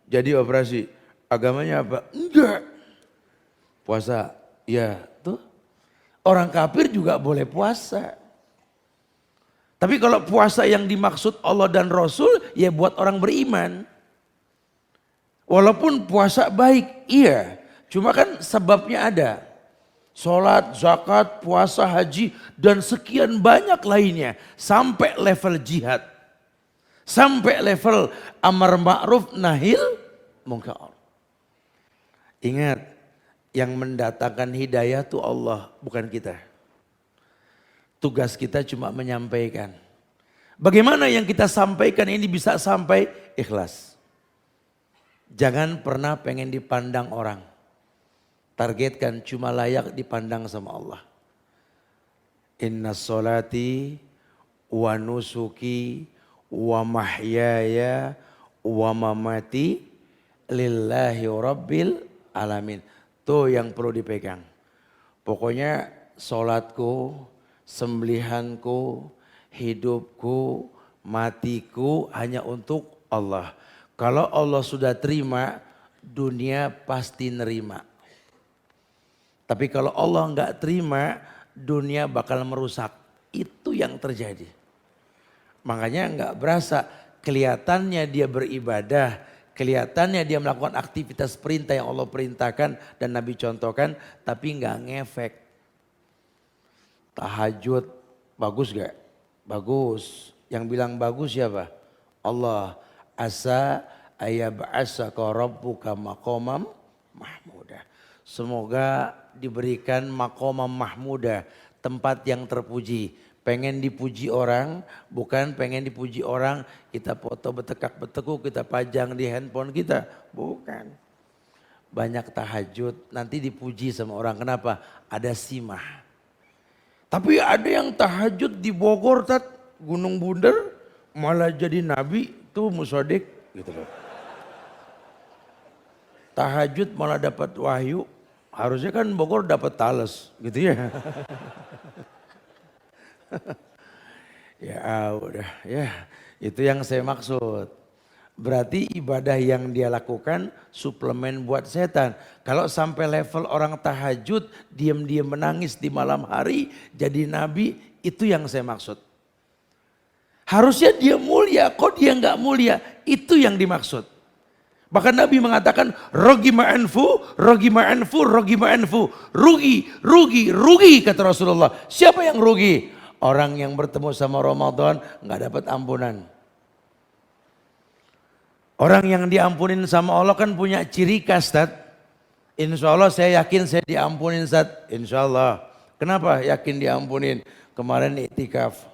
Jadi operasi, agamanya apa? Enggak. Puasa, ya tuh. Orang kafir juga boleh puasa. Tapi kalau puasa yang dimaksud Allah dan Rasul, ya buat orang beriman. Walaupun puasa baik, iya. Cuma kan sebabnya ada. Sholat, zakat, puasa, haji, dan sekian banyak lainnya. Sampai level jihad. Sampai level amar ma'ruf nahil munkar. Ingat, yang mendatangkan hidayah itu Allah, bukan kita. Tugas kita cuma menyampaikan. Bagaimana yang kita sampaikan ini bisa sampai ikhlas. Jangan pernah pengen dipandang orang. Targetkan cuma layak dipandang sama Allah. Inna sholati wa nusuki wa mahyaya wa mamati lillahi rabbil alamin. Tuh yang perlu dipegang. Pokoknya sholatku, sembelihanku, hidupku, matiku hanya untuk Allah. Kalau Allah sudah terima, dunia pasti nerima. Tapi kalau Allah enggak terima, dunia bakal merusak. Itu yang terjadi. Makanya enggak berasa, kelihatannya dia beribadah, kelihatannya dia melakukan aktivitas perintah yang Allah perintahkan dan Nabi contohkan, tapi enggak ngefek. Tahajud bagus gak? Bagus. Yang bilang bagus siapa? Allah. Asa ayyab'asaka rabbuka maqamam mahmudah. Semoga diberikan maqamam mahmudah, tempat yang terpuji. Pengen dipuji orang, bukan pengen dipuji orang kita foto betekak-betekuk, kita pajang di handphone kita. Bukan. Banyak tahajud, nanti dipuji sama orang. Kenapa? Ada simah. Tapi ada yang tahajud di Bogor, Gunung Bunder, malah jadi nabi, tuh musodik gitu loh. Tahajud malah dapat wahyu, harusnya kan Bogor dapat talas gitu ya. Ya udah ya, itu yang saya maksud. Berarti ibadah yang dia lakukan suplemen buat setan. Kalau sampai level orang tahajud, diam-diam menangis di malam hari, jadi nabi, itu yang saya maksud. Harusnya dia mulia, kok dia nggak mulia? Itu yang dimaksud. Bahkan Nabi mengatakan, rogi ma'anfu, rogi ma'anfu, rogi ma'anfu. Rugi, rugi, rugi kata Rasulullah. Siapa yang rugi? Orang yang bertemu sama Ramadan nggak dapat ampunan. Orang yang diampunin sama Allah kan punya ciri khas, Ustaz. Insya Allah saya yakin saya diampunin, Ustaz. Insya Allah. Kenapa yakin diampunin? Kemarin itikaf.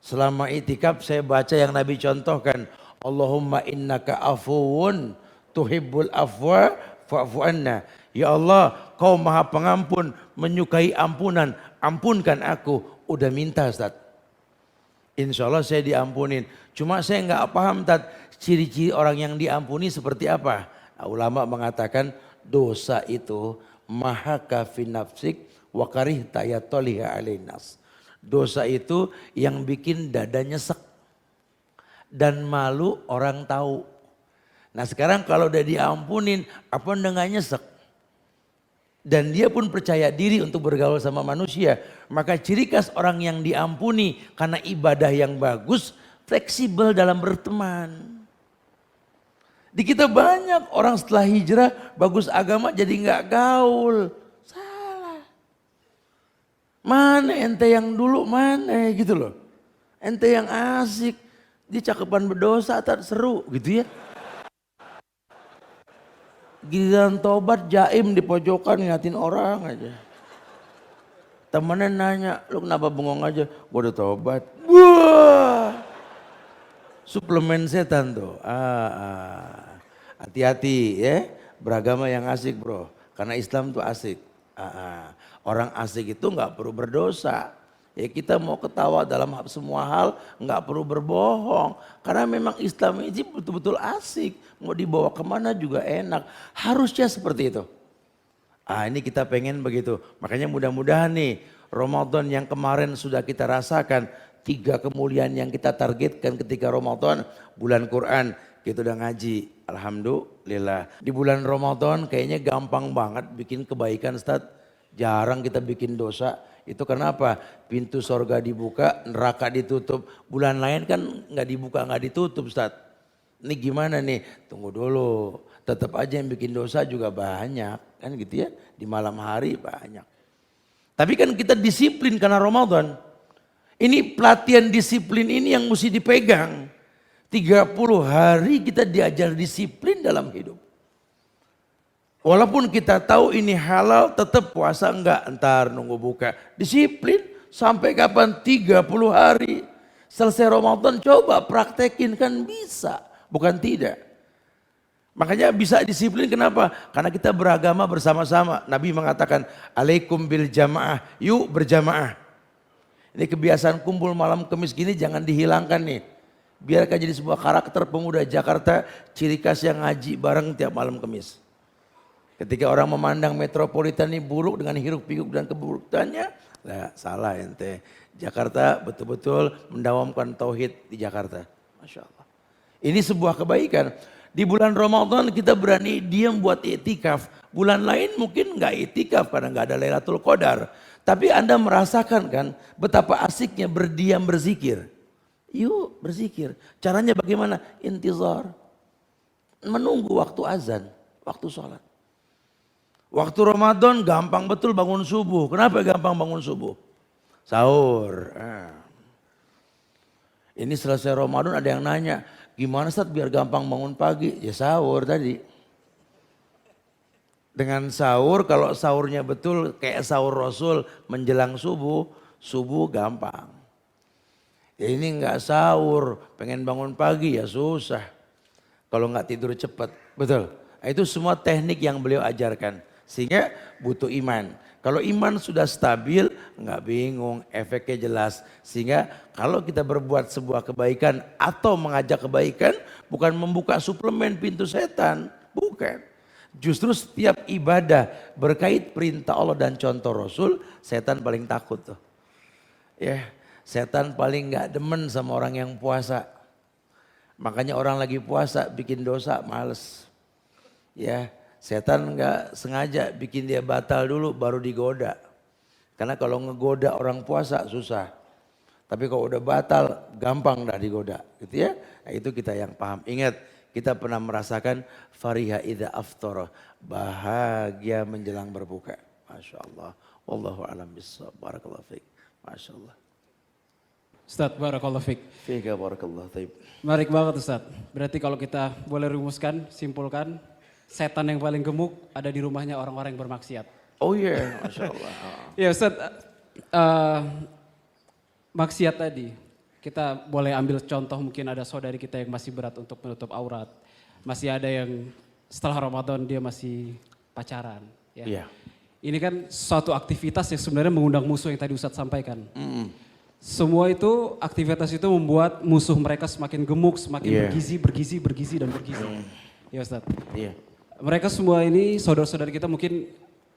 Selama itikaf saya baca yang Nabi contohkan. Allahumma innaka afuwun tuhibbul afwa fa'fu anna. Ya Allah, kau maha pengampun, menyukai ampunan. Ampunkan aku. Udah minta, Ustaz. Insya Allah saya diampunin. Cuma saya nggak paham, Ustaz. Ciri-ciri orang yang diampuni seperti apa? Nah, ulama mengatakan dosa itu maha kafin nafsik wa karih tayatoliha alinas. Dosa itu yang bikin dada nyesek dan malu orang tahu. Nah sekarang kalau udah diampunin, apa udah gak nyesek? Dan dia pun percaya diri untuk bergaul sama manusia. Maka ciri khas orang yang diampuni karena ibadah yang bagus, fleksibel dalam berteman. Di kita banyak orang setelah hijrah, bagus agama jadi gak gaul. Salah. Mana ente yang dulu mana gitu loh. Ente yang asik, di cakepan berdosa tak seru gitu ya. Giliran tobat jaim di pojokan ngeliatin orang aja. Temennya nanya, lu kenapa bengong aja? Gue udah tobat. Wah, suplemen setan tuh. Hati-hati ya, beragama yang asik bro. Karena Islam tuh asik. Orang asik itu nggak perlu berdosa. Ya kita mau ketawa dalam semua hal, nggak perlu berbohong. Karena memang Islam ini betul-betul asik. Mau dibawa kemana juga enak. Harusnya seperti itu. Ini kita pengen begitu. Makanya mudah-mudahan nih Ramadan yang kemarin sudah kita rasakan. 3 kemuliaan yang kita targetkan ketika Ramadan. Bulan Quran kita udah ngaji. Alhamdulillah. Di bulan Ramadan kayaknya gampang banget bikin kebaikan Ustaz. Jarang kita bikin dosa. Itu kenapa? Pintu sorga dibuka, neraka ditutup. Bulan lain kan nggak dibuka, nggak ditutup Ustaz. Ini gimana nih? Tunggu dulu. Tetap aja yang bikin dosa juga banyak. Kan gitu ya. Di malam hari banyak. Tapi kan kita disiplin karena Ramadan. Ini pelatihan disiplin ini yang mesti dipegang. 30 hari kita diajar disiplin dalam hidup. Walaupun kita tahu ini halal, tetap puasa enggak, entar nunggu buka. Disiplin sampai kapan? 30 hari. Selesai Ramadan coba praktekin kan bisa, bukan tidak. Makanya bisa disiplin kenapa? Karena kita beragama bersama-sama. Nabi mengatakan, alaikum bil jamaah, yuk berjamaah. Ini kebiasaan kumpul malam Kamis gini jangan dihilangkan nih. Biarkan jadi sebuah karakter pemuda Jakarta, ciri khas yang ngaji bareng tiap malam Kamis. Ketika orang memandang metropolitan ini buruk dengan hiruk pikuk dan keburukannya, nah, salah ente. Jakarta betul-betul mendawamkan tauhid di Jakarta. Masya Allah. Ini sebuah kebaikan. Di bulan Ramadan kita berani diam buat iktikaf. Bulan lain mungkin nggak iktikaf karena nggak ada Lailatul Qadar. Tapi Anda merasakan kan betapa asiknya berdiam berzikir. Yuk berzikir. Caranya bagaimana? Intizar. Menunggu waktu azan, waktu sholat. Waktu Ramadan gampang betul bangun subuh. Kenapa gampang bangun subuh? Sahur. Ini selesai Ramadan ada yang nanya, gimana Ustaz biar gampang bangun pagi? Ya sahur tadi. Dengan sahur, kalau sahurnya betul kayak sahur Rasul menjelang subuh, subuh gampang. Ya ini enggak sahur, pengen bangun pagi ya susah. Kalau enggak tidur cepat, betul. Itu semua teknik yang beliau ajarkan. Sehingga butuh iman. Kalau iman sudah stabil, nggak bingung, efeknya jelas. Sehingga kalau kita berbuat sebuah kebaikan atau mengajak kebaikan, bukan membuka suplemen pintu setan, bukan. Justru setiap ibadah berkait perintah Allah dan contoh Rasul, setan paling takut tuh. Ya, setan paling nggak demen sama orang yang puasa. Makanya orang lagi puasa bikin dosa, males. Ya. Setan nggak sengaja bikin dia batal dulu baru digoda. Karena kalau ngegoda orang puasa susah. Tapi kalau udah batal gampang dah digoda gitu ya. Nah, itu kita yang paham. Ingat kita pernah merasakan fariha idza aftara. Bahagia menjelang berbuka. Masya Allah. Wallahu a'lam bishawab. Barakallahu fiik. Masya Allah.
Ustaz, barakallahu fiik.
Fika barakallahu taib.
Menarik banget Ustaz. Berarti kalau kita boleh rumuskan, simpulkan. Setan yang paling gemuk ada di rumahnya orang-orang yang bermaksiat.
Oh iya, Masya Allah.
Ya Ustaz, maksiat tadi. Kita boleh ambil contoh mungkin ada saudari kita yang masih berat untuk menutup aurat. Masih ada yang setelah Ramadan dia masih pacaran. Ya.
Iya.
Ini kan suatu aktivitas yang sebenarnya mengundang musuh yang tadi Ustaz sampaikan. Semua itu, aktivitas itu membuat musuh mereka semakin gemuk, semakin bergizi dan bergizi. Ya Ustaz.
Iya.
Mereka semua ini saudara-saudara kita mungkin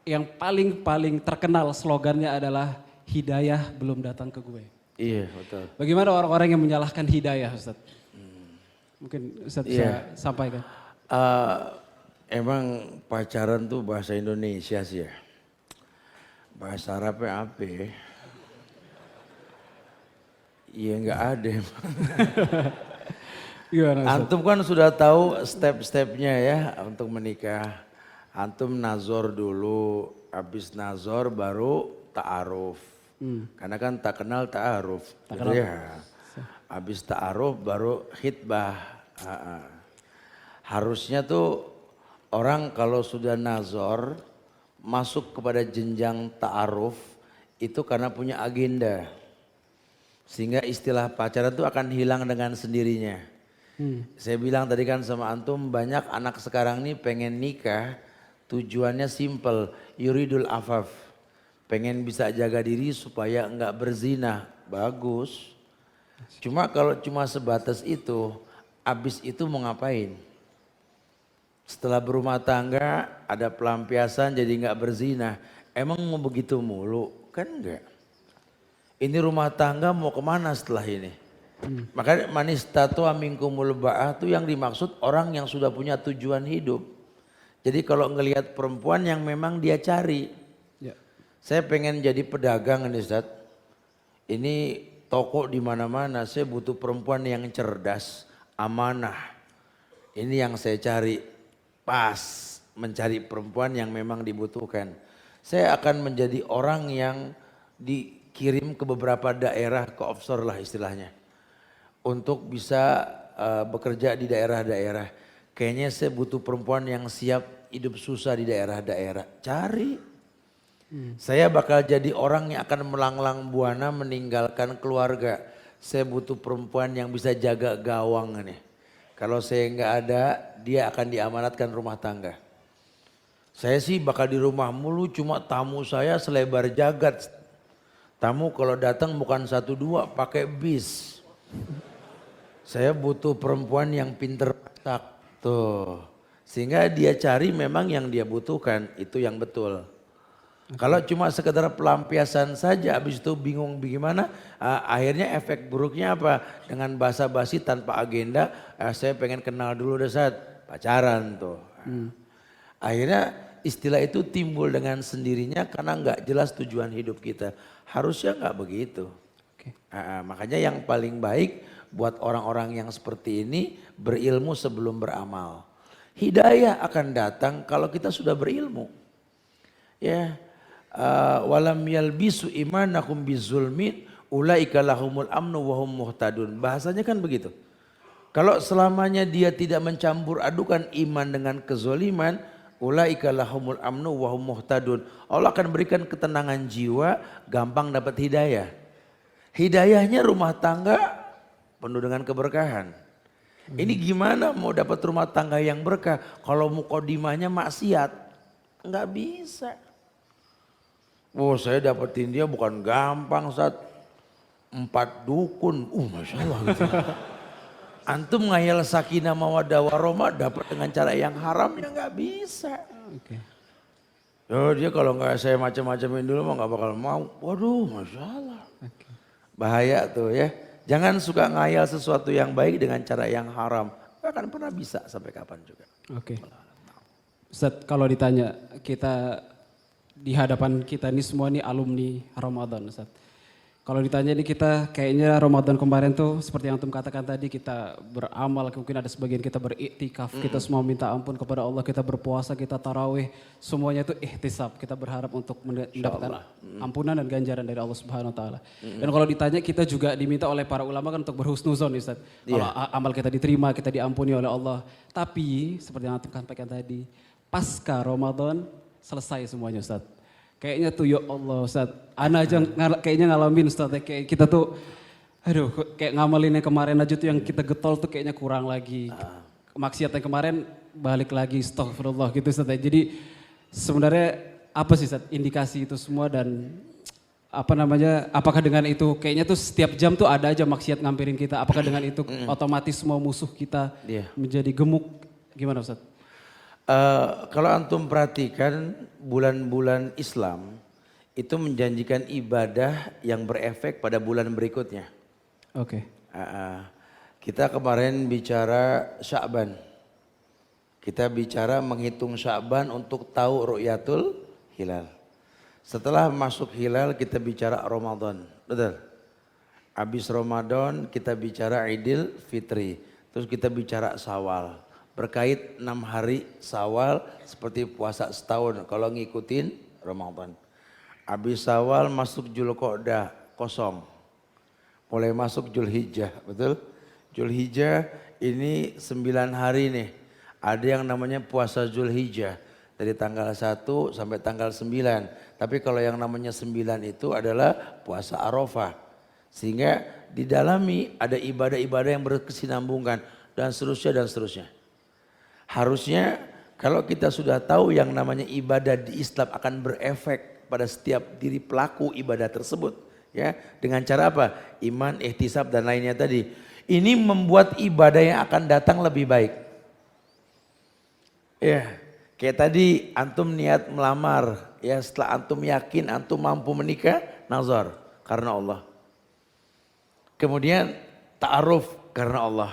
yang paling terkenal slogannya adalah hidayah belum datang ke gue.
Iya betul.
Bagaimana orang-orang yang menyalahkan hidayah Ustaz? Mungkin Ustaz bisa sampaikan.
Emang pacaran tuh bahasa Indonesia sih ya. Bahasa Arabnya apa ya? Iya nggak ada emang.
Gimana Ustaz?
Antum kan sudah tahu step-stepnya ya untuk menikah. Antum nazor dulu, habis nazor baru ta'aruf. Karena kan tak kenal ta'aruf. Gitu ya. Habis ta'aruf baru khitbah. Harusnya tuh orang kalau sudah nazor masuk kepada jenjang ta'aruf itu karena punya agenda. Sehingga istilah pacaran itu akan hilang dengan sendirinya. Saya bilang tadi kan sama antum banyak anak sekarang nih pengen nikah tujuannya simple, yuridul afaf. Pengen bisa jaga diri supaya enggak berzina, bagus. Cuma kalau cuma sebatas itu, abis itu mau ngapain? Setelah berumah tangga ada pelampiasan jadi enggak berzina, emang mau begitu mulu? Kan enggak. Ini rumah tangga mau kemana setelah ini? Makanya manis tatua minkumul ba'ah itu yang dimaksud orang yang sudah punya tujuan hidup. Jadi kalau ngelihat perempuan yang memang dia cari.
Ya.
Saya pengen jadi pedagang nih Ustaz. Ini toko di mana-mana, saya butuh perempuan yang cerdas, amanah. Ini yang saya cari. Pas mencari perempuan yang memang dibutuhkan. Saya akan menjadi orang yang dikirim ke beberapa daerah, ke offshore lah istilahnya. Untuk bisa bekerja di daerah-daerah. Kayaknya saya butuh perempuan yang siap hidup susah di daerah-daerah. Cari. Saya bakal jadi orang yang akan melanglang buana meninggalkan keluarga. Saya butuh perempuan yang bisa jaga gawang nih. Kalau saya nggak ada, dia akan diamanatkan rumah tangga. Saya sih bakal di rumah mulu, cuma tamu saya selebar jagat. Tamu kalau datang bukan 1-2, pakai bis. Saya butuh perempuan yang pinter masak tuh. Sehingga dia cari memang yang dia butuhkan, itu yang betul. Kalau cuma sekedar pelampiasan saja habis itu bingung bagaimana, akhirnya efek buruknya apa? Dengan basa-basi tanpa agenda, saya pengen kenal dulu deh saat pacaran tuh. Akhirnya istilah itu timbul dengan sendirinya karena nggak jelas tujuan hidup kita. Harusnya nggak begitu. Makanya yang paling baik buat orang-orang yang seperti ini berilmu sebelum beramal. Hidayah akan datang kalau kita sudah berilmu. Ya, walam yalbisu imanakum bizulmin ulaika lahumul amnu wa hum muhtadun. Bahasanya kan begitu. Kalau selamanya dia tidak mencampur adukan iman dengan kezoliman, ulaika lahumul amnu wa hum muhtadun. Allah akan berikan ketenangan jiwa, gampang dapat hidayah. Hidayahnya rumah tangga penuh dengan keberkahan. Ini gimana mau dapat rumah tangga yang berkah kalau mukodimahnya maksiat? Enggak bisa. Oh saya dapetin dia bukan gampang Ustaz. 4 dukun, Masya Allah gitu. Antum ngayal sakinah mawaddah warahmah dapat dengan cara yang haram ya nggak bisa. Dia kalau nggak saya macam-macamin dulu mah nggak bakal mau. Waduh Masya Allah. Bahaya tuh ya. Jangan suka ngayal sesuatu yang baik dengan cara yang haram. Gak akan pernah bisa sampai kapan juga.
Ustaz, kalau ditanya kita di hadapan kita ini semua nih alumni Ramadan Ustaz. Kalau ditanya nih kita kayaknya Ramadan kemarin tuh seperti yang antum katakan tadi kita beramal, mungkin ada sebagian kita beriktikaf, kita semua minta ampun kepada Allah, kita berpuasa, kita tarawih, semuanya itu ihtisab, kita berharap untuk mendapatkan ampunan dan ganjaran dari Allah Subhanahu wa taala. Dan kalau ditanya kita juga diminta oleh para ulama kan untuk berhusnuzon Ustaz. Kalau amal kita diterima, kita diampuni oleh Allah. Tapi seperti yang antum sampaikan tadi, pasca Ramadan selesai semuanya Ustaz. Kayaknya tuh ya Allah Ustaz, ana aja kayaknya ngalamin Ustaz, kayak kita tuh aduh kayak ngamalinnya kemarin aja tuh yang kita getol tuh kayaknya kurang lagi. Maksiat yang kemarin balik lagi astagfirullah gitu Ustaz. Jadi sebenarnya apa sih Ustaz indikasi itu semua dan apa namanya, apakah dengan itu kayaknya tuh setiap jam tuh ada aja maksiat ngampirin kita, apakah dengan itu otomatis semua musuh kita menjadi gemuk, gimana Ustaz?
Kalau antum perhatikan bulan-bulan Islam itu menjanjikan ibadah yang berefek pada bulan berikutnya.
Oke.
Kita kemarin bicara Sya'ban. Kita bicara menghitung Sya'ban untuk tahu ru'yatul hilal. Setelah masuk hilal kita bicara Ramadan. Betul? Habis Ramadan kita bicara Idul Fitri. Terus kita bicara Syawal. Berkait 6 hari Syawal seperti puasa setahun kalau ngikutin Ramadan. Habis Syawal masuk Dzulqa'dah kosong. Mulai masuk Dzulhijjah, betul? Dzulhijjah ini 9 hari nih. Ada yang namanya puasa Dzulhijjah dari tanggal 1 sampai tanggal 9. Tapi kalau yang namanya 9 itu adalah puasa Arafah. Sehingga didalami ada ibadah-ibadah yang berkesinambungan dan seterusnya dan seterusnya. Harusnya kalau kita sudah tahu yang namanya ibadah di Islam akan berefek pada setiap diri pelaku ibadah tersebut. Ya, dengan cara apa? Iman, ihtisab dan lainnya tadi. Ini membuat ibadah yang akan datang lebih baik. Ya, kayak tadi antum niat melamar, ya setelah antum yakin antum mampu menikah, nazar karena Allah. Kemudian ta'aruf karena Allah.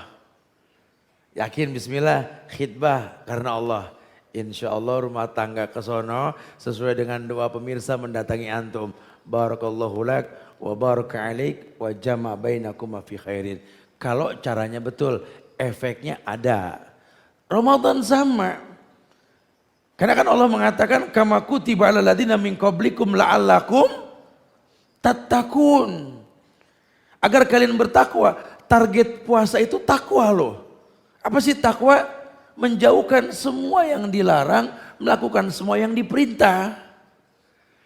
Yakin bismillah, khidbah karena Allah. Insya Allah rumah tangga ke sono sesuai dengan doa pemirsa mendatangi antum. Barakallahu lak wa baraka alaik wa jama bainakuma fi khairin. Kalau caranya betul, efeknya ada. Ramadan sama. Karena kan Allah mengatakan kama kutiba alal ladzina min qablikum la'allakum tattaqun. Agar kalian bertakwa, target puasa itu takwa loh. Apa sih takwa? Menjauhkan semua yang dilarang, melakukan semua yang diperintah.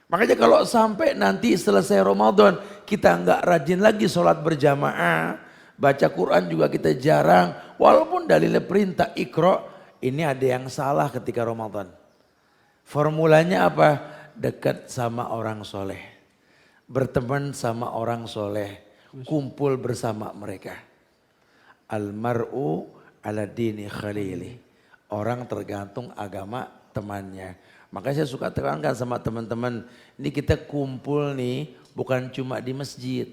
Makanya kalau sampai nanti selesai Ramadan kita nggak rajin lagi sholat berjamaah, baca Quran juga kita jarang, walaupun dalilnya perintah Iqra, ini ada yang salah ketika Ramadan. Formulanya apa? Dekat sama orang soleh, berteman sama orang soleh. Kumpul bersama mereka. Almar'u ala dini khalili. Orang tergantung agama temannya. Makanya saya suka tekankan sama teman-teman. Ini kita kumpul nih bukan cuma di masjid.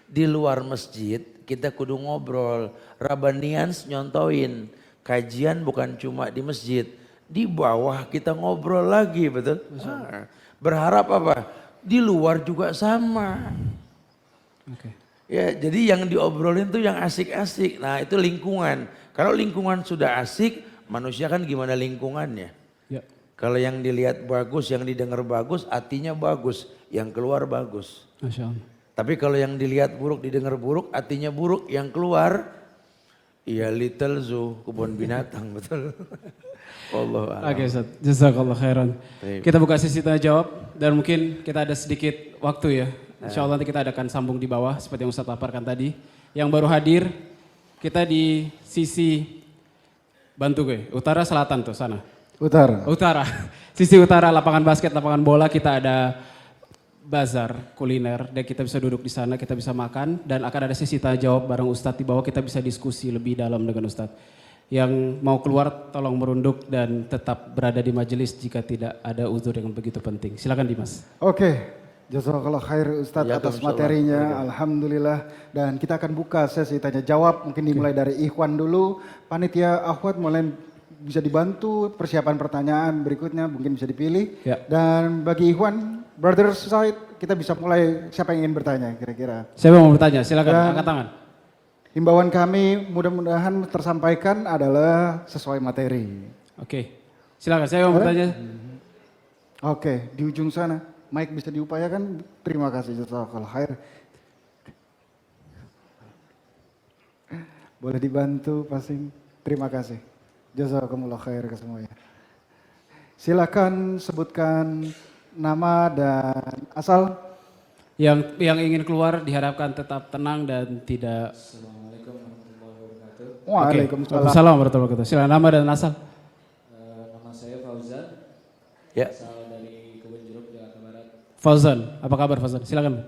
Di luar masjid kita kudu ngobrol. Rabanian nyontoin. Kajian bukan cuma di masjid. Di bawah kita ngobrol lagi, betul? Berharap apa? Di luar juga sama.
Oke.
Ya, jadi yang diobrolin tuh yang asik-asik. Nah, itu lingkungan. Kalau lingkungan sudah asik, manusia kan gimana lingkungannya?
Ya.
Kalau yang dilihat bagus, yang didengar bagus, artinya bagus, yang keluar bagus.
Masya Allah.
Tapi kalau yang dilihat buruk, didengar buruk, artinya buruk, yang keluar ya little zoo, kebun binatang, betul. Wallahu a'lam.
Oke, Ustaz. Jazakallah khairan.
Baik.
Kita buka sesi tanya jawab dan mungkin kita ada sedikit waktu ya. Insya Allah nanti kita akan sambung di bawah seperti yang Ustaz paparkan tadi. Yang baru hadir, kita di sisi bantu gue, utara selatan tuh sana.
Utara.
Utara, sisi utara lapangan basket, lapangan bola kita ada bazar kuliner dan kita bisa duduk di sana, kita bisa makan dan akan ada sesi tanya jawab bareng Ustadz di bawah, kita bisa diskusi lebih dalam dengan Ustadz. Yang mau keluar tolong merunduk dan tetap berada di majelis jika tidak ada uzur yang begitu penting. Silakan Dimas.
Oke, jazakallah khair Ustadz
Ya,
atas
insya Allah.
materinya, alhamdulillah. Dan kita akan buka sesi tanya jawab, mungkin dimulai dari Ikhwan dulu. Panitia Akhwat mulai bisa dibantu persiapan pertanyaan berikutnya mungkin bisa dipilih.
Ya.
Dan bagi Ikhwan, brother side kita bisa mulai siapa yang ingin bertanya kira-kira.
Siapa yang mau bertanya? Silakan
Dan
angkat tangan.
himbauan kami mudah-mudahan tersampaikan adalah sesuai materi.
Oke, silakan saya mau bertanya.
Oke, di ujung sana. Mike bisa diupayakan. Terima kasih jazakallah khair. Boleh dibantu passing. Terima kasih. Jazakumullah khair ke semuanya. Silakan sebutkan nama dan asal.
Yang ingin keluar diharapkan tetap tenang dan tidak.
Assalamualaikum warahmatullahi wabarakatuh.
Waalaikumsalam.
Waalaikumsalam warahmatullahi wabarakatuh. Silakan nama dan asal.
Nama saya Fauzan,
Ya.
asal dari Kebun Jeruk, Jakarta Barat.
Fauzan, apa kabar Fauzan? Silakan.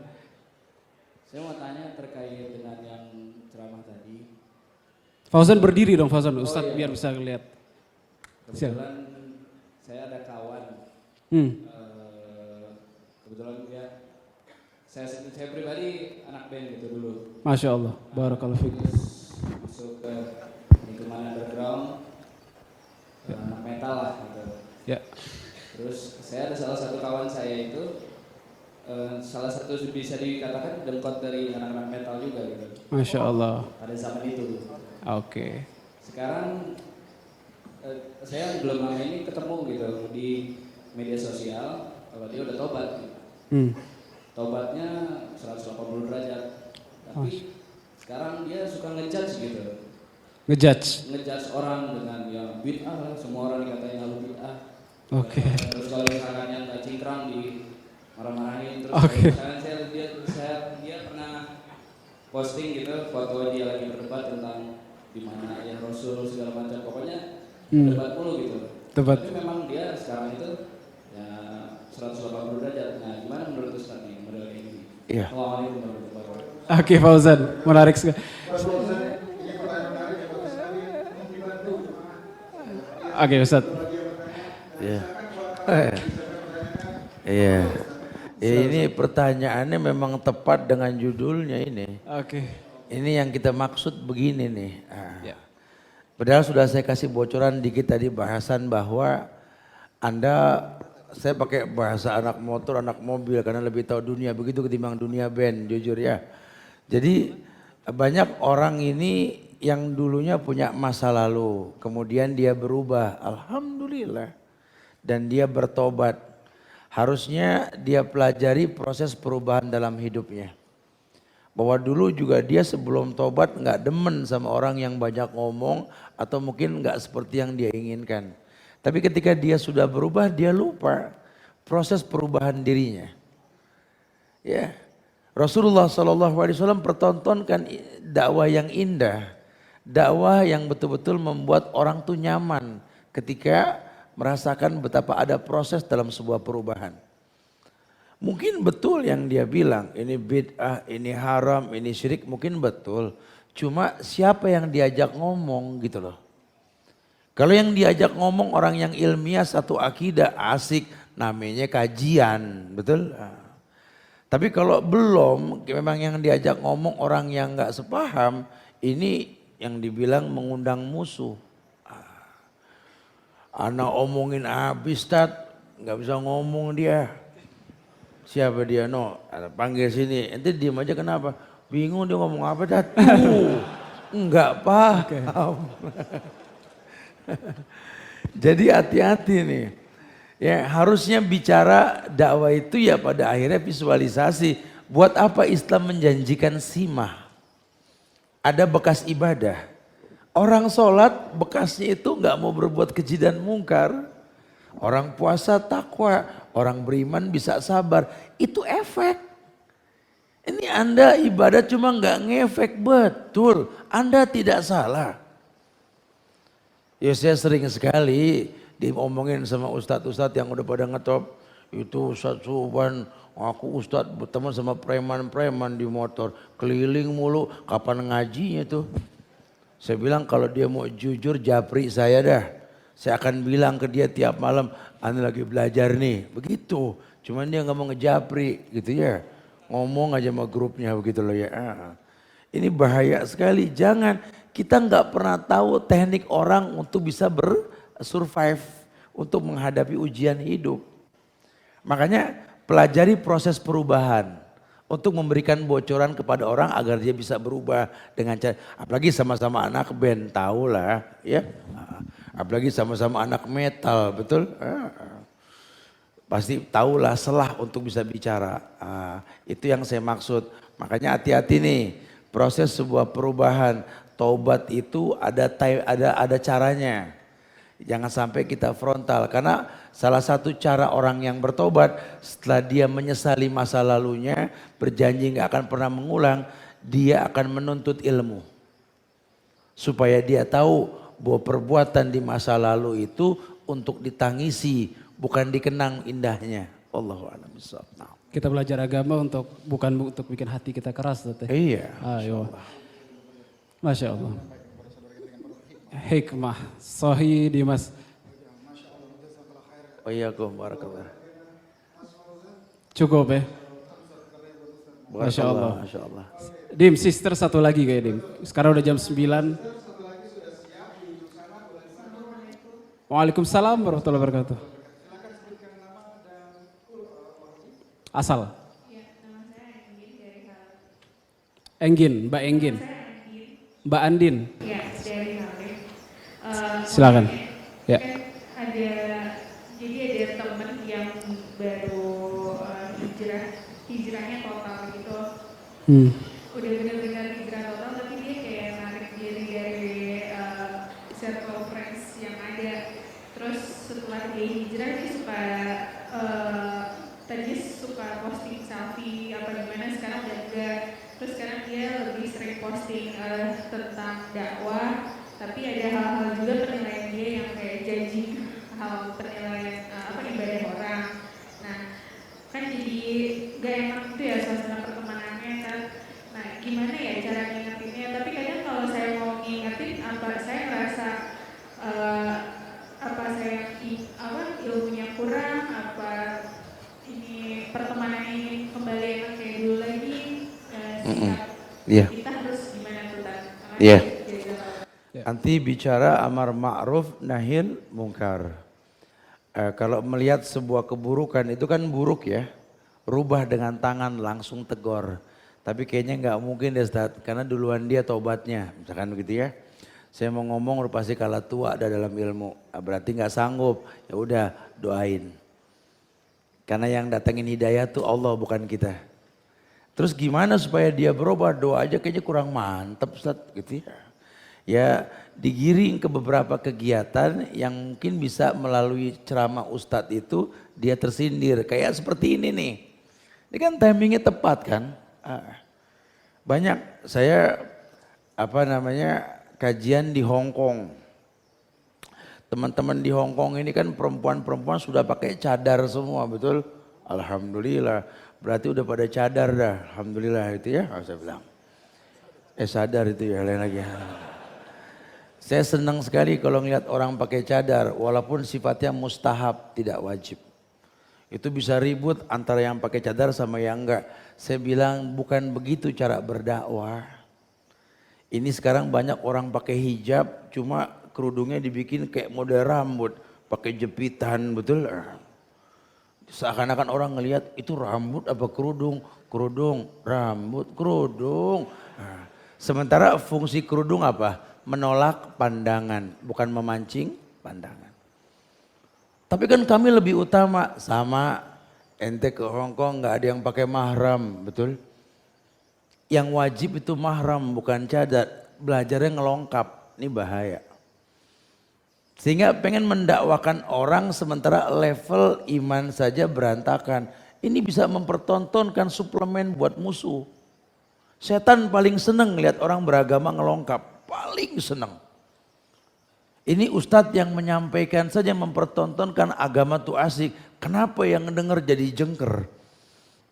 Saya mau tanya terkait dengan yang ceramah tadi.
Fauzan berdiri dong Fauzan, Ustadz biar bisa lihat.
Kebetulan saya ada kawan,
Hmm.
kebetulan ya saya pribadi anak band gitu dulu.
Masya Allah, barakallahu fiik.
Terus masuk ke lingkungan underground, anak metal lah gitu.
Ya,
Terus saya ada salah satu kawan saya itu salah satu bisa dikatakan dengkot dari anak-anak metal juga gitu.
Masya Allah.
Pada zaman itu.
Oke.
Sekarang saya belum lama ini ketemu gitu di media sosial kalau dia udah tobat. Gitu. Tobatnya 180 derajat. Tapi sekarang dia suka ngejudge gitu. Ngejudge orang dengan yang bid'ah, semua orang dikatain lalu bid'ah.
Oke.
Terus kalau misalkan yang gak cingkrang di marah-marahin. Terus
Oke.
misalkan dia pernah posting gitu foto dia lagi berdebat tentang di mana ya Rasul segala macam. Pokoknya debat mulu gitu.
Debat.
Tapi memang dia sekarang itu ya 180 derajat. Nah, gimana menurut Ustaz nih model kayak gini?
Iya.
Assalamualaikum warahmatullahi wabarakatuh.
Oke Fauzan, menarik sekali. Oke Ustaz.
Iya. Iya. Ini pertanyaannya memang tepat dengan judulnya ini.
Oke.
Ini yang kita maksud begini nih.
Ya.
Padahal sudah saya kasih bocoran dikit tadi bahasan bahwa saya pakai bahasa anak motor, anak mobil karena lebih tahu dunia begitu ketimbang dunia band, jujur ya. Jadi banyak orang ini yang dulunya punya masa lalu, kemudian dia berubah, alhamdulillah, dan dia bertobat. Harusnya dia pelajari proses perubahan dalam hidupnya. Bahwa dulu juga dia sebelum tobat nggak demen sama orang yang banyak ngomong atau mungkin nggak seperti yang dia inginkan. Tapi ketika dia sudah berubah, dia lupa proses perubahan dirinya. Ya, Rasulullah SAW pertontonkan dakwah yang indah, dakwah yang betul-betul membuat orang tuh nyaman ketika merasakan betapa ada proses dalam sebuah perubahan. Mungkin betul yang dia bilang, ini bid'ah, ini haram, ini syirik, mungkin betul. Cuma siapa yang diajak ngomong gitu loh. Kalau yang diajak ngomong orang yang ilmiah satu akidah asik, namanya kajian, betul? Tapi kalau belum, memang yang diajak ngomong orang yang nggak sepaham, ini yang dibilang mengundang musuh. Anak omongin habis tat, nggak bisa ngomong dia. Siapa dia no? Panggil sini, ente diem aja kenapa? Bingung dia ngomong apa tat? Nggak paham. Jadi hati-hati nih. Ya, harusnya bicara dakwah itu ya pada akhirnya visualisasi. Buat apa Islam menjanjikan simah? Ada bekas ibadah. Orang sholat bekasnya itu nggak mau berbuat keji dan mungkar. Orang puasa takwa, orang beriman bisa sabar. Itu efek. Ini Anda ibadah cuma nggak ngefek, betul. Anda tidak salah. Ya saya sering sekali diomongin sama ustadz-ustadz yang udah pada ngetop. Itu Ustadz Suban, aku ustadz berteman sama preman-preman di motor. Keliling mulu, kapan ngajinya tuh. Saya bilang kalau dia mau jujur japri saya dah. Saya akan bilang ke dia tiap malam, Anda lagi belajar nih. Begitu, cuman dia nggak mau ngejapri gitu ya. Ngomong aja sama grupnya begitu loh ya. Ini bahaya sekali, jangan. Kita nggak pernah tahu teknik orang untuk bisa bersurvive, untuk menghadapi ujian hidup. Makanya pelajari proses perubahan untuk memberikan bocoran kepada orang agar dia bisa berubah dengan cara, apalagi sama-sama anak band, tahu lah ya. Apalagi sama-sama anak metal, betul? Pasti tahulah selah untuk bisa bicara. Itu yang saya maksud. Makanya hati-hati nih, proses sebuah perubahan. Taubat itu ada caranya. Jangan sampai kita frontal karena salah satu cara orang yang bertobat setelah dia menyesali masa lalunya, berjanji nggak akan pernah mengulang, dia akan menuntut ilmu. Supaya dia tahu bahwa perbuatan di masa lalu itu untuk ditangisi, bukan dikenang indahnya. Allahu a'lam bishawab.
Kita belajar agama bukan untuk bikin hati kita keras, Tete.
Iya.
Ayo. Masya Allah. Hikmah, Sahih Dimas.
Wa'iyyakum barakallah.
Cukup ya. Masya Allah.
Masya Allah.
Dim, sister satu lagi kayak Dim. Sekarang udah jam 9. Waalaikumsalam warahmatullahi wabarakatuh. Asal. Enggin, Mbak Enggin. Mbak Andin.
Ya, dari Halif.
Silakan. Ya.
Jadi ada temen yang baru hijrahnya total gitu. Udah benar-benar hijrah total, tapi dia kayak narik diri dari circle friends yang ada. Terus setelah dia hijrah dia suka tadinya suka posting selfie apa gimana, sekarang udah enggak. Terus sekarang dia lebih sering posting tentang dakwah, tapi ada hal-hal juga penilaian dia yang kayak judging hal penilaian ibadah orang. Nah, kan jadi gak enak gitu ya suasana pertemanannya kan. Nah, gimana ya cara ngingetinnya? Tapi kadang kalau saya mau ngingetin, saya ngerasa ilmunya kurang, ini pertemanan ini kembali enak kayak dulu lagi. Kita harus gimana tuh Tan?
Iya. Nanti bicara amar ma'ruf nahil mungkar. Kalau melihat sebuah keburukan itu kan buruk ya. Rubah dengan tangan langsung tegur. Tapi kayaknya nggak mungkin deh Ustaz, karena duluan dia tobatnya. Misalkan begitu ya. Saya mau ngomong pasti kalah tua ada dalam ilmu. Berarti nggak sanggup. Ya udah doain. Karena yang datangin hidayah tuh Allah bukan kita. Terus gimana supaya dia berubah? Doa aja kayaknya kurang mantep Ustaz gitu ya. Ya digiring ke beberapa kegiatan yang mungkin bisa melalui ceramah Ustadz itu dia tersindir. Kayak seperti ini nih. Ini kan timingnya tepat kan. Banyak saya kajian di Hong Kong. Teman-teman di Hong Kong ini kan perempuan-perempuan sudah pakai cadar semua, betul? Alhamdulillah. Berarti udah pada cadar dah. Alhamdulillah itu ya, saya bilang. Sadar itu ya, lain lagi. Saya senang sekali kalau ngeliat orang pakai cadar, walaupun sifatnya mustahab, tidak wajib. Itu bisa ribut antara yang pakai cadar sama yang enggak. Saya bilang bukan begitu cara berdakwah. Ini sekarang banyak orang pakai hijab, cuma kerudungnya dibikin kayak model rambut, pakai jepitan, betul? Seakan-akan orang ngelihat itu rambut apa kerudung, kerudung, rambut, kerudung. Sementara fungsi kerudung apa? Menolak pandangan, bukan memancing pandangan. Tapi kan kami lebih utama, sama ente ke Hong Kong nggak ada yang pakai mahram, betul? Yang wajib itu mahram bukan cadar, belajarnya ngelongkap, ini bahaya. Sehingga pengen mendakwakan orang sementara level iman saja berantakan. Ini bisa mempertontonkan suplemen buat musuh. Setan paling seneng lihat orang beragama ngelongkap, paling seneng. Ini ustadz yang menyampaikan saja mempertontonkan agama tuh asik. Kenapa yang ngedenger jadi jengker?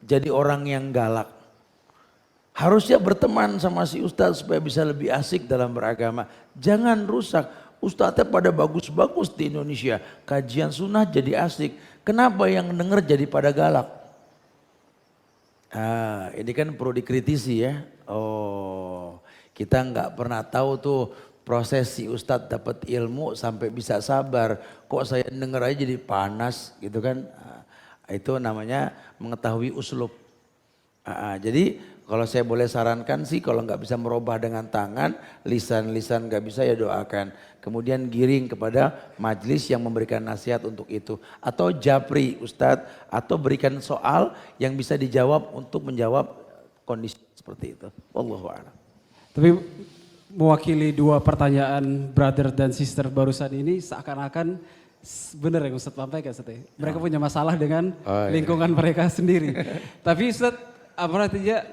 Jadi orang yang galak. Harusnya berteman sama si ustadz supaya bisa lebih asik dalam beragama. Jangan rusak. Ustadznya pada bagus-bagus di Indonesia. Kajian sunnah jadi asik. Kenapa yang denger jadi pada galak? Ini kan perlu dikritisi ya. Oh, kita nggak pernah tahu tuh proses si ustadz dapat ilmu sampai bisa sabar. Kok saya denger aja jadi panas gitu kan. Itu namanya mengetahui uslub. Jadi kalau saya boleh sarankan sih kalau nggak bisa merubah dengan tangan, lisan-lisan nggak bisa ya doakan. Kemudian giring kepada majelis yang memberikan nasihat untuk itu. Atau japri Ustadz, atau berikan soal yang bisa dijawab untuk menjawab kondisi seperti itu. Wallahu a'lam.
Tapi mewakili dua pertanyaan brother dan sister barusan ini seakan-akan benar yang Ustadz sampaikan Ustadz. Mereka punya masalah dengan lingkungan mereka sendiri. Tapi Ustadz, artinya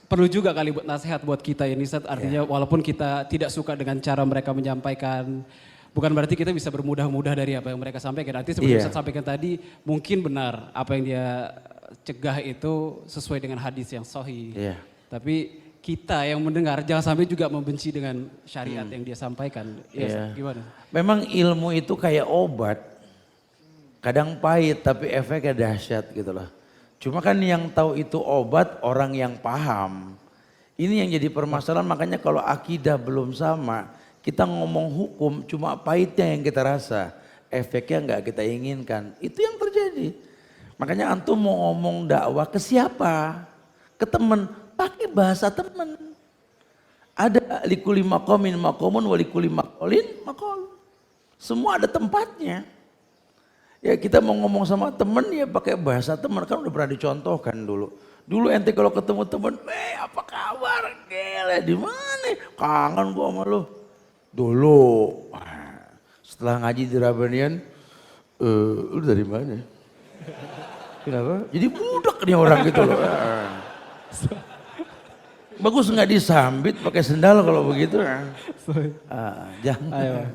perlu juga kali buat nasihat buat kita ini Ustadz. Artinya walaupun kita tidak suka dengan cara mereka menyampaikan, bukan berarti kita bisa bermudah-mudah dari apa yang mereka sampaikan. Artinya seperti Ustadz sampaikan tadi, mungkin benar apa yang dia cegah itu sesuai dengan hadis yang sahih. Tapi kita yang mendengar jangan sampai juga membenci dengan syariat yang dia sampaikan. Gimana?
Memang ilmu itu kayak obat. Kadang pahit tapi efeknya dahsyat gitu loh. Cuma kan yang tahu itu obat orang yang paham. Ini yang jadi permasalahan, makanya kalau akidah belum sama, kita ngomong hukum cuma pahitnya yang kita rasa. Efeknya nggak kita inginkan. Itu yang terjadi. Makanya antum mau ngomong dakwah ke siapa? Ke teman, pakai bahasa teman. Ada likuli maqamin maqamun wa likuli maqalin maqal. Semua ada tempatnya. Ya kita mau ngomong sama temen ya pakai bahasa temen, kan udah pernah dicontohkan dulu. Dulu ente kalau ketemu temen, apa kabar? Gila di mana? Kangen gua sama lu. Dulu. Setelah ngaji di Rabanian, lu dari mana? Kenapa? Jadi budak nih orang gitu loh. Bagus nggak disambit pakai sendal kalau begitu. Jangan.
Ayo.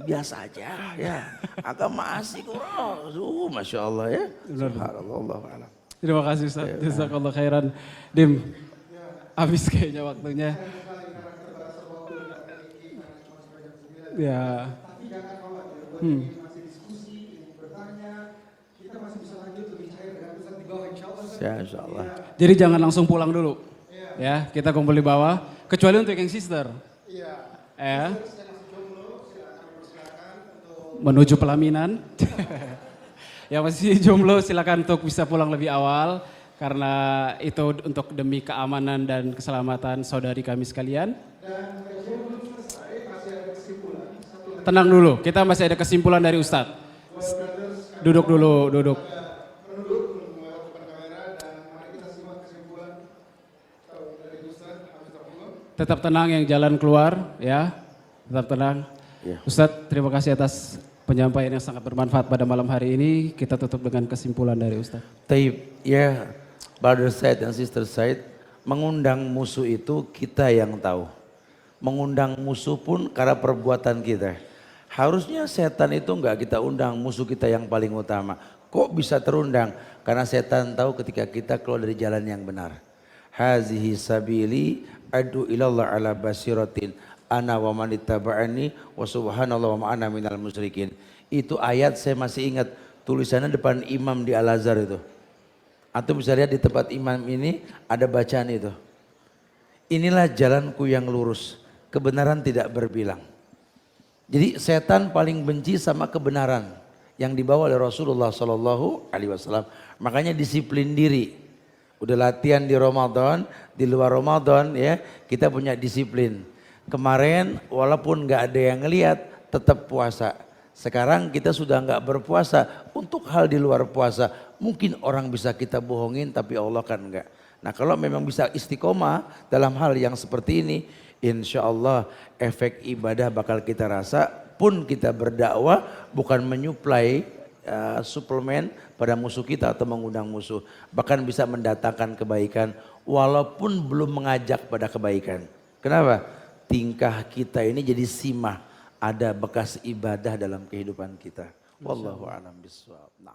Biasa aja ya, agama asik Masya Allah ya. Subhanallah, Allahu a'lam.
Terima kasih Ustaz, jazakallah khairan. Dim, habis kayaknya waktunya. Ya.
Ya, insya Allah.
Jadi jangan langsung pulang dulu. Ya, kita kumpul di bawah. Kecuali untuk yang sister. Ya. Menuju pelaminan. Yang masih jomblo silakan untuk bisa pulang lebih awal. Karena itu untuk demi keamanan dan keselamatan saudari kami sekalian. Tenang dulu, kita masih ada kesimpulan dari Ustadz. Duduk dulu, duduk. Tetap tenang yang jalan keluar ya. Tetap tenang. Ustadz, terima kasih atas penyampaian yang sangat bermanfaat pada malam hari ini. Kita tutup dengan kesimpulan dari Ustadz.
Taib, ya brother Said dan sister Said, mengundang musuh itu kita yang tahu. Mengundang musuh pun karena perbuatan kita. Harusnya setan itu enggak kita undang, musuh kita yang paling utama. Kok bisa terundang? Karena setan tahu ketika kita keluar dari jalan yang benar. Hazihi sabili adu ilallah ala basiratin. Ana wa man ittaba'ani wa subhanallah wa ma'ana minal musyrikin. Itu ayat saya masih ingat, tulisannya depan imam di Al-Azhar itu. Atau bisa lihat di tempat imam ini ada bacaan itu. Inilah jalanku yang lurus, kebenaran tidak berbilang. Jadi setan paling benci sama kebenaran yang dibawa oleh Rasulullah Sallallahu Alaihi Wasallam. Makanya disiplin diri. Udah latihan di Ramadan, di luar Ramadan ya kita punya disiplin. Kemarin walaupun nggak ada yang ngelihat tetap puasa. Sekarang kita sudah nggak berpuasa untuk hal di luar puasa. Mungkin orang bisa kita bohongin tapi Allah kan enggak. Nah kalau memang bisa istiqomah dalam hal yang seperti ini, insya Allah efek ibadah bakal kita rasa. Pun kita berdakwah bukan menyuplai suplemen pada musuh kita atau mengundang musuh. Bahkan bisa mendatangkan kebaikan walaupun belum mengajak pada kebaikan. Kenapa? Tingkah kita ini jadi simah, ada bekas ibadah dalam kehidupan kita. Wallahu a'lam bishawab. Nah.